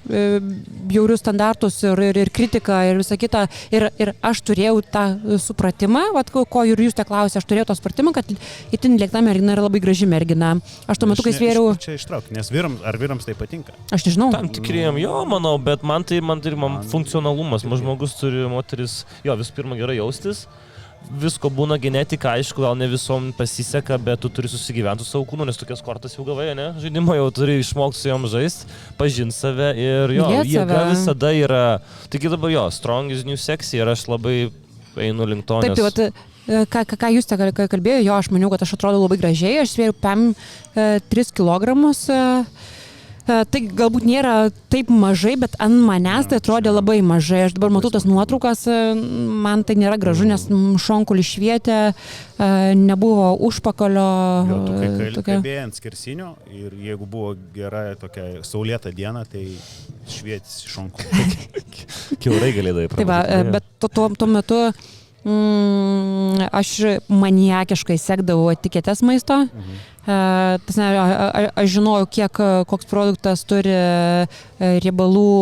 bjaurius standartus ir kritiką ir visą kitą. Ir aš turėjau tą supratimą, vat, ko ir jūs te klausė, aš turėjau tą supratimą, kad itin liekna mergina yra labai graži mergina. Aš tuo metu, kai svėriau... Čia ištrauk, nes vyrams tai patinka. Aš nežinau. Tam tikriem, manau, bet man funkcionalumas. Žmogus turi, moteris, visų pirma gerai jaustis. Visko būna genetika, aišku, gal ne visom pasiseka, bet tu turi susigyventi su savo kūnu, nes tokias kortas jau gavai, ne? Žaidimo jau turi išmokti su jom žaisti, pažinti save ir jėga visada yra. Taigi dabar strong is new sexy ir aš labai einu link to, nes... Taip, ką jūs te kalbėjo, aš maniau, kad aš atrodau labai gražiai, aš svėriau 3 kilogramus. Tai galbūt nėra taip mažai, bet ant manęs tai atrodė labai mažai. Aš dabar matau tas nuotraukas, man tai nėra gražu, nes šonkulį švietė, nebuvo užpakalio. Tu kalbėjai ant skersinio ir jeigu buvo gera tokia saulėta diena, tai švietėsi šonkulį. Kiaurai galėdavai prabalti. Bet tuo metu aš maniakiškai sekdavau etiketes maisto. Aš žinojau, koks produktas turi riebalų,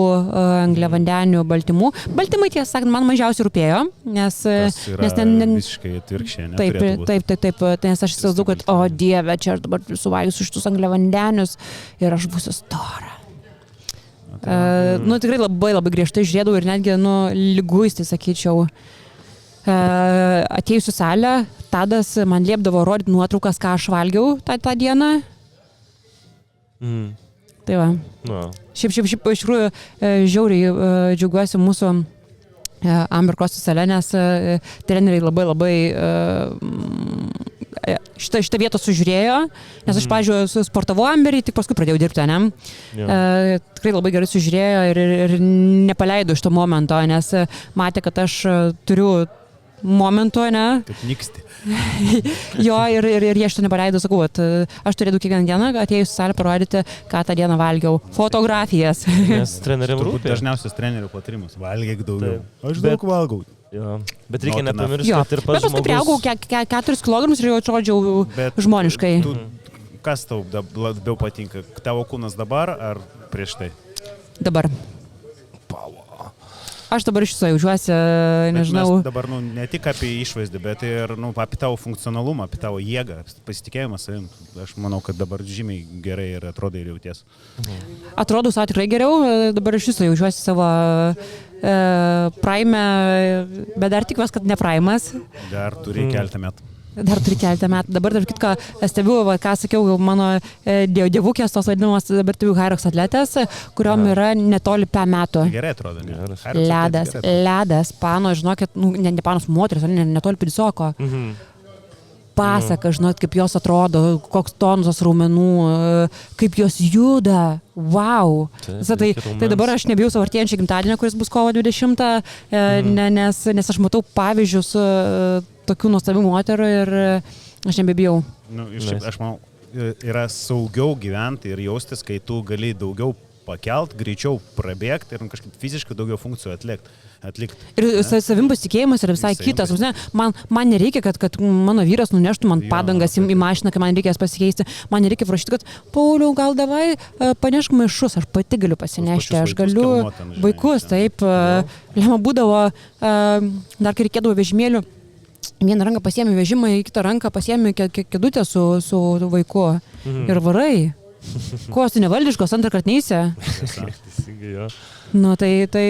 angliavandenių, baltymų. Baltymai, tiesą sakant, man mažiausiai rūpėjo, nes visiškai atvirkščiai neturėtų būti. Taip, nes aš įsivaizduoju, kad, o Dieve, čia aš dabar suvalgysiu šitus angliavandenius ir aš būsiu stora. Tikrai labai griežtai žiūrėdavau ir netgi, liguistai sakyčiau. Atėjusiu salę, Tadas man liepdavo rodyti nuotraukas, ką aš valgiau tą dieną. Tai va. Šiaip iš tikrųjų žiauriai džiaugiuosi mūsų Amberkroso sale, nes treneriai labai šitą vietą sužiūrėjo, nes aš, pavyzdžiui, sportavau Amberį, tik paskui pradėjau dirbti, ne? Tikrai labai gerai sužiūrėjo ir nepaleido šito momento, nes matė, kad aš turiu momento, ne? Kaip niksti. Ir jie šito nepaleido, sakau, aš turėjau kiekvieną dieną atėjus salę parodyti, ką tą dieną valgiau. Fotografijas. Nes treneriam rūpi. Dažniausias trenerių patarimas. Valgyk daugiau. Aš daug valgau. Bet reikia nepamiršti, kad ir pats žmogus... Bet aš priaugau 4 kg ir jau atrodžiau žmoniškai. Kas tau labiau patinka? Tavo kūnas dabar ar prieš tai? Dabar. Aš dabar iš viso jaučiuosi, nežinau. Mes dabar ne tik apie išvaizdą, bet ir apie tavo funkcionalumą, apie tavo jėgą, pasitikėjimą savim. Aš manau, kad dabar žymiai gerai ir atrodai ir jauties. Atrodau savo tikrai geriau, dabar iš viso jaučiuosi savo prime, bet dar tikiuosi, kad ne primas. Dar turi keletą metų. Dabar, tarp kitko, stebiu, ką sakiau, mano dievukės, tos vadinamos dabar stebiu Hyrox atletės, kuriom yra netoli 5 metų. Gerai atrodo, ne? Ledas, pano, žinokit, ne panos moteris, netoli pidisoko. Pasaka, žinot, kaip jos atrodo, koks tonusas raumenų, kaip jos juda, wow. Tai dabar aš nebijau savo artėjančią gimtadienį, kuris bus kovo 20, nes aš matau pavyzdžius tokių nuostabių moterų ir aš nebebijau. Aš manau, yra saugiau gyventi ir jaustis, kai tu gali daugiau pakelt, greičiau prabėgti ir kažkaip fiziškai daugiau funkcijų atlikti. Ir savim pasitikėjimas yra visai kitas. Man nereikia, kad mano vyras nuneštų man padangas į mašiną, kai man reikės pasikeisti. Man nereikia prašyti, kad Pauliau, gal davai panešk maišus, aš pati galiu pasinešti. Aš galiu vaikus, taip. Lema būdavo, dar kai reikėdavo vežimėlių, vieną ranką pasiėmė vežimą, į kitą ranką pasiėmė kėdutę su vaiku. Ir varai. Ko, tu nevaldiškos, antrą kartą neįsi? Tai,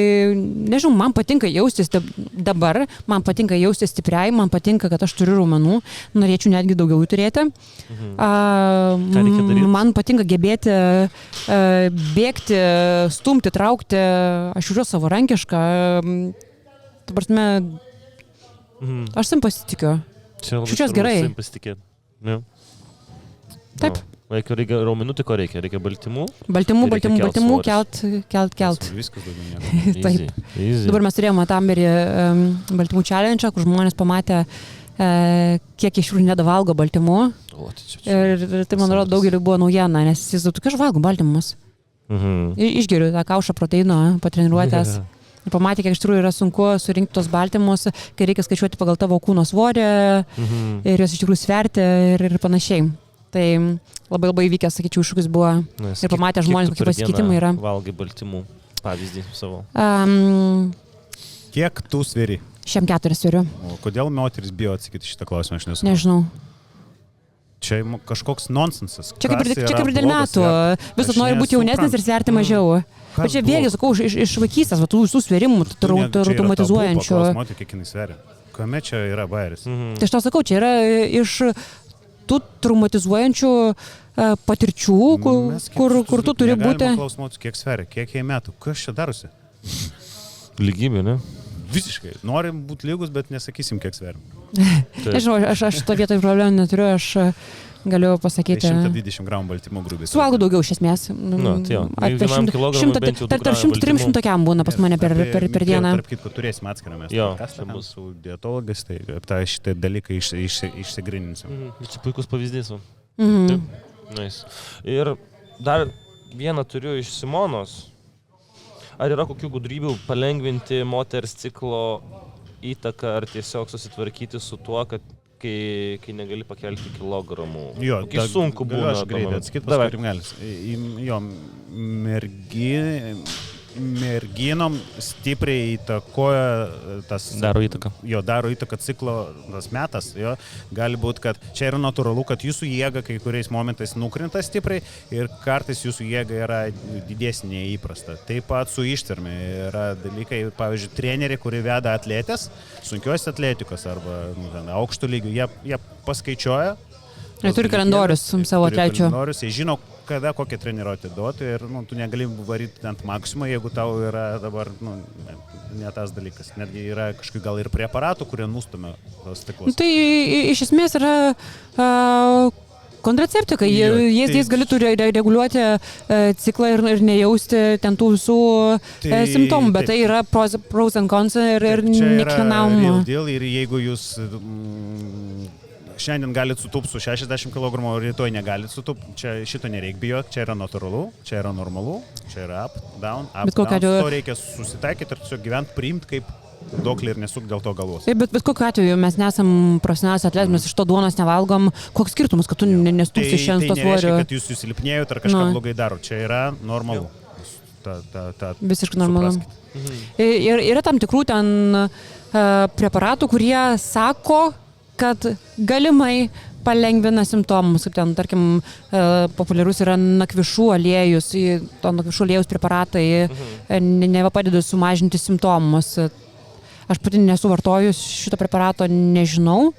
nežinau, man patinka jaustis dabar, man patinka jaustis stipriai, man patinka, kad aš turiu raumenų, norėčiau netgi daugiau turėti. Man patinka gebėti bėgti, stumti, traukti, aš jaučiuosi savarankiška. Aš sim pasitikiu. Čia labai Šičios svarbu gerai. savim pasitikėti. Ja. Taip. Reikia raumenų, tai ko reikia? Reikia baltymų. Baltymų, Reikia baltymų, kelt kelt. Viskas daugiau nėra. Taip. Easy. Dabar mes turėjome Tamberį baltymų challenge, kur žmonės pamatė, kiek iš jų nedavalgo baltymų. O, tai čia. Ir tai, man atrodo, daugeliu buvo naujiena, nes jis tokia aš valgo baltymus. Išgeriu tą kaušą proteino po treniruotės. Ir pamatė, kiek iš tikrųjų yra sunku surinkti tos baltymus, kai reikia skaičiuoti pagal tavo kūno svorį ir juos iš tikrųjų sverti ir panašiai. Tai labai labai įvykęs, sakyčiau, iššūkis buvo. Ir pamatė žmonės, kokie pasikeitimai yra. Valgai baltymų pavyzdį savo. Kiek tu sveri? Šiam 4 sveriu. O kodėl moteris bijo atsakyti šitą klausimą, aš nesu. Nežinau. Čia kažkoks nonsensas. Čia kaip ir dėl metų. Visat nori būti jaunesnis ir sverti mažiau. Bet čia vėlgi, sakau, iš vaikystės, tų visų sverimų, automatizuojančių. Moterį, kiek jinai sveria. Kame čia yra bairis? Tai aš tau sakau, čia yra iš tų traumatizuojančių patirčių, kur tu turi būti. Klausimoti, kiek sveria, kiek jai metų, kas čia darosi? Lygybė, ne? Visiškai. Norim būti lygus, bet nesakysim, kiek sveria. Nežinau, aš to vietoj problemų neturiu, aš galiu pasakyti. 120 gramų baltymų grubiai. Suvalgau daugiau iš esmės. Apie 100-300 kiam būna pas mane per dieną. Tarp kitko turėsim atskirą mes. Jo, kas ten bus su dietologais, tai tą šitą dalyką išsigryninsim. Čia puikus pavyzdys. Nice. Ir dar vieną turiu iš Simonos. Ar yra kokių gudrybių palengvinti moters ciklo įtaką ar tiesiog susitvarkyti su tuo, kad kai negali pakelti kilogramų? Jo, sunku būna. Aš greitai atskirti, paskui galis. Jo, merginom stipriai įtakoja tas... Daro įtaką. Jo, daro įtaką ciklo tas metas. Jo. Gali būti, kad čia yra natūralu, kad jūsų jėga kai kuriais momentais nukrinta stipriai ir kartais jūsų jėga yra didesnė nei įprasta. Taip pat su ištverme yra dalykai, pavyzdžiui, treneriai, kurie veda atletės, sunkios atletikos arba aukštų lygių, jie paskaičiuoja. Jie turi kalendorius savo atlečių. Jie žino, kada kokią treniruotę duoti ir tu negali varyti ant maksimumą, jeigu tau yra dabar ne tas dalykas. Netgi yra kažkokių gal ir preparatų, kurie nustumia tos stiklus. Tai iš esmės yra kontraceptika. Jais galėtų reguliuoti ciklą ir nejausti ten tų visų simptomų, bet tai yra pros and cons ir nekiekvienam. Ir jeigu jūs šiandien galite sutūpti su 60 kg, o rytoj negalite sutūpti, čia šito nereikia bijoti, čia yra natūralu, čia yra normalu, čia yra up, down, to reikia susitaikyti ir tiesiog gyventi, priimti kaip duoklį ir nesuk dėl to galvos. Bet kokiu atveju mes nesam profesionalus atletas, mes iš to duonos nevalgom, koks skirtumas, kad tu nestūksi šiandien to svorio? Tai nereiškia, kad jūs susilpnėjot ar kažką blogai daro, čia yra normalu. Visiškai normalu. Ir yra tam tikrų ten preparatų, kurie sako, kad galimai palengvina simptomus, kaip ten, tarkim, populiarus yra nakvišų aliejus, to nakvišų aliejus preparatai neva padeda sumažinti simptomus. Aš pati nesu vartojus šito preparato, nežinau,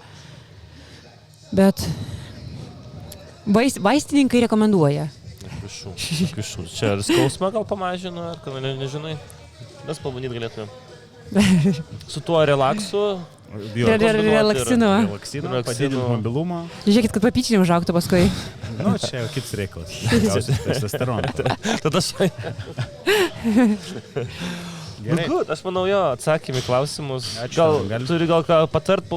bet vaistininkai rekomenduoja. Nakvišų. Čia skausmą gal pamažino, ar kad nežinai? Mes pabandyti galėtume. Su tuo relaksu. Relaksino, padidinti mobilumą. Žiūrėkit, kad papyčinį užaugtų paskui. Čia kitas reikalas. Gausis testosteroną. Tada šai. Aš manau, jo, atsakymai klausimus. Turi gal ką patart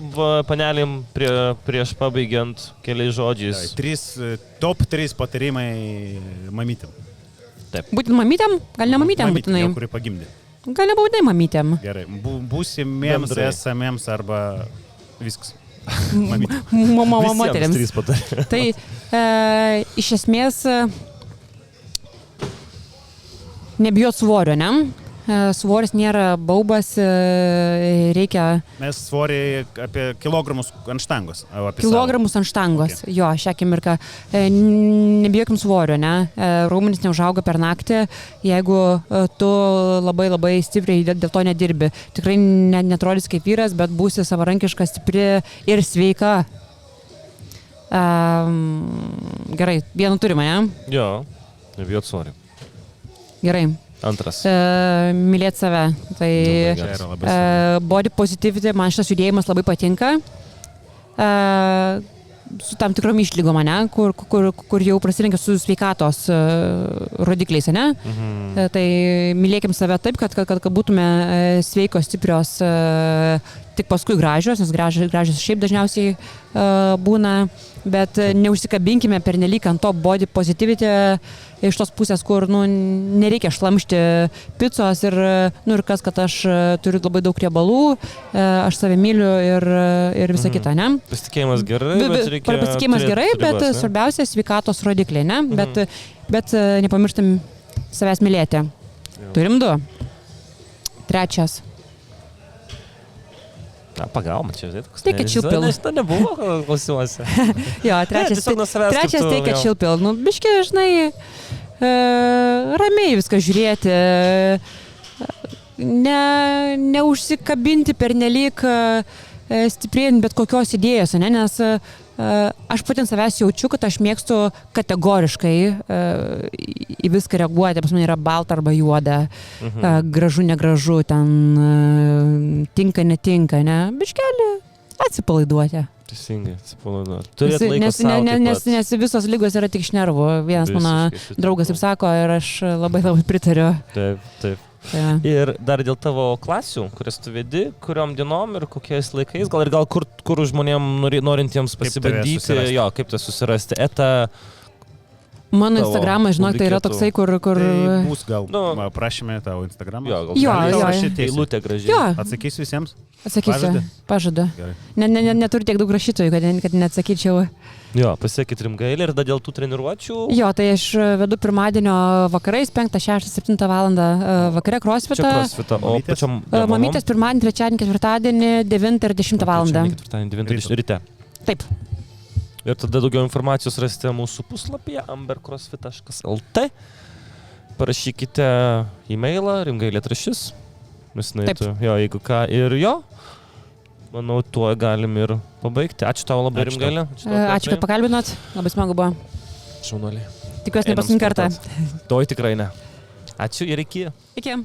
panelėm prieš pabaigiant keliais žodžiais. Top 3 patarimai mamytėm. Būtent mamytėm? Gal ne mamytėm būtinai? Mamytėm, kuri pagimdė. Gal nebūtinai mamytėm. Gerai, būsimiems, esamiems arba viskas. Moteriams. Tai iš esmės nebijot svorio, ne? Svoris nėra baubas, reikia... Mes svorį apie kilogramus ant štangos. Kilogramus ant štangos, okay. Jo, šią akimirką. Nebijokim svorio, ne? Raumenys neužauga per naktį, jeigu tu labai labai stipriai dėl to nedirbi. Tikrai netrodys kaip vyras, bet būsi savarankiška, stipri ir sveika. Gerai, vieną turime, ne? Jo, nebijot svorio. Gerai. Antras. Mylėti save. Tai Čia yra labai svarbu. body positivity, man šitas judėjimas labai patinka. Su tam tikrom išlygom, ne, kur jau prasilenkia su sveikatos rodikliais, ne? Tai mylėkim save taip, kad būtume sveikos, stiprios, tik paskui gražios, nes gražios šiaip dažniausiai būna, bet neužsikabinkime pernelyg ant to body positivity iš tos pusės, kur nereikia šlamšti picos ir kas, kad aš turiu labai daug riebalų, aš save myliu ir visa kita, ne? Pasitikėjimas gerai, bet reikia... Pasitikėjimas gerai, bet svarbiausia sveikatos rodikliai, ne? Bet nepamirštam savęs mylėti. Turim 2. 3. Pagauma čia, žinai, toks. Take a chill pill. Šitą nebuvo klausimuose. Jo, 3. Take a chill pill. Biški, žinai, ramiai viską žiūrėti, neužsikabinti pernelyg stiprėjant bet kokios idėjos, ne? Nes aš pati savęs jaučiu, kad aš mėgstu kategoriškai į viską reaguoti. Pas mane yra balta arba juoda, gražu, negražu, ten tinka, netinka, ne? Biškelį atsipalaiduoti. Teisingai, atsipalaiduoti. Turėti laiko sau taip pat. Nes visos lygos yra tik iš nervų. Vienas mano draugas taip sako ir aš labai pritariu. Taip. Ir dar dėl tavo klasių, kurias tu vedi, kuriom dienom ir kokiais laikais, gal kur žmonėm norintiems pasibandyti, kaip tai susirasti. Mano Instagramas, žinok, tai yra toksai, kur... Tai bus gal prašymė tavo Instagramą? Jo. Eilutė gražiai. Atsakysiu visiems? Atsakysiu. Pažadu. Neturiu tiek daug rašytojų, kad neatsakyčiau. Jo, pasiekit Rimgailę ir dėl tų treniruočių. Jo, tai aš vedu pirmadienio vakarais, 5, 6, 7 valandą vakare crossfitą. Čia crossfitą, o pačiam... Mamytės pirmadienį, trečiadienį, ketvirtadienį, 9 ir 10 valandą. Ketvirtadienį, 9 ir 10 ryte. Taip. Ir tada daugiau informacijos rasite mūsų puslapyje ambercrossfit.lt. Parašykite e-mailą, Rimgailė Trašis. Jo, jeigu ką. Ir jo, manau, tuo galim ir pabaigti. Ačiū tau labai, Rimgailė. Ačiū, kad pakalbinot. Labai smagu buvo. Šaunuoliai. Tikiuosi ne paskutinį kartą. Toj tikrai ne. Ačiū ir iki. Iki.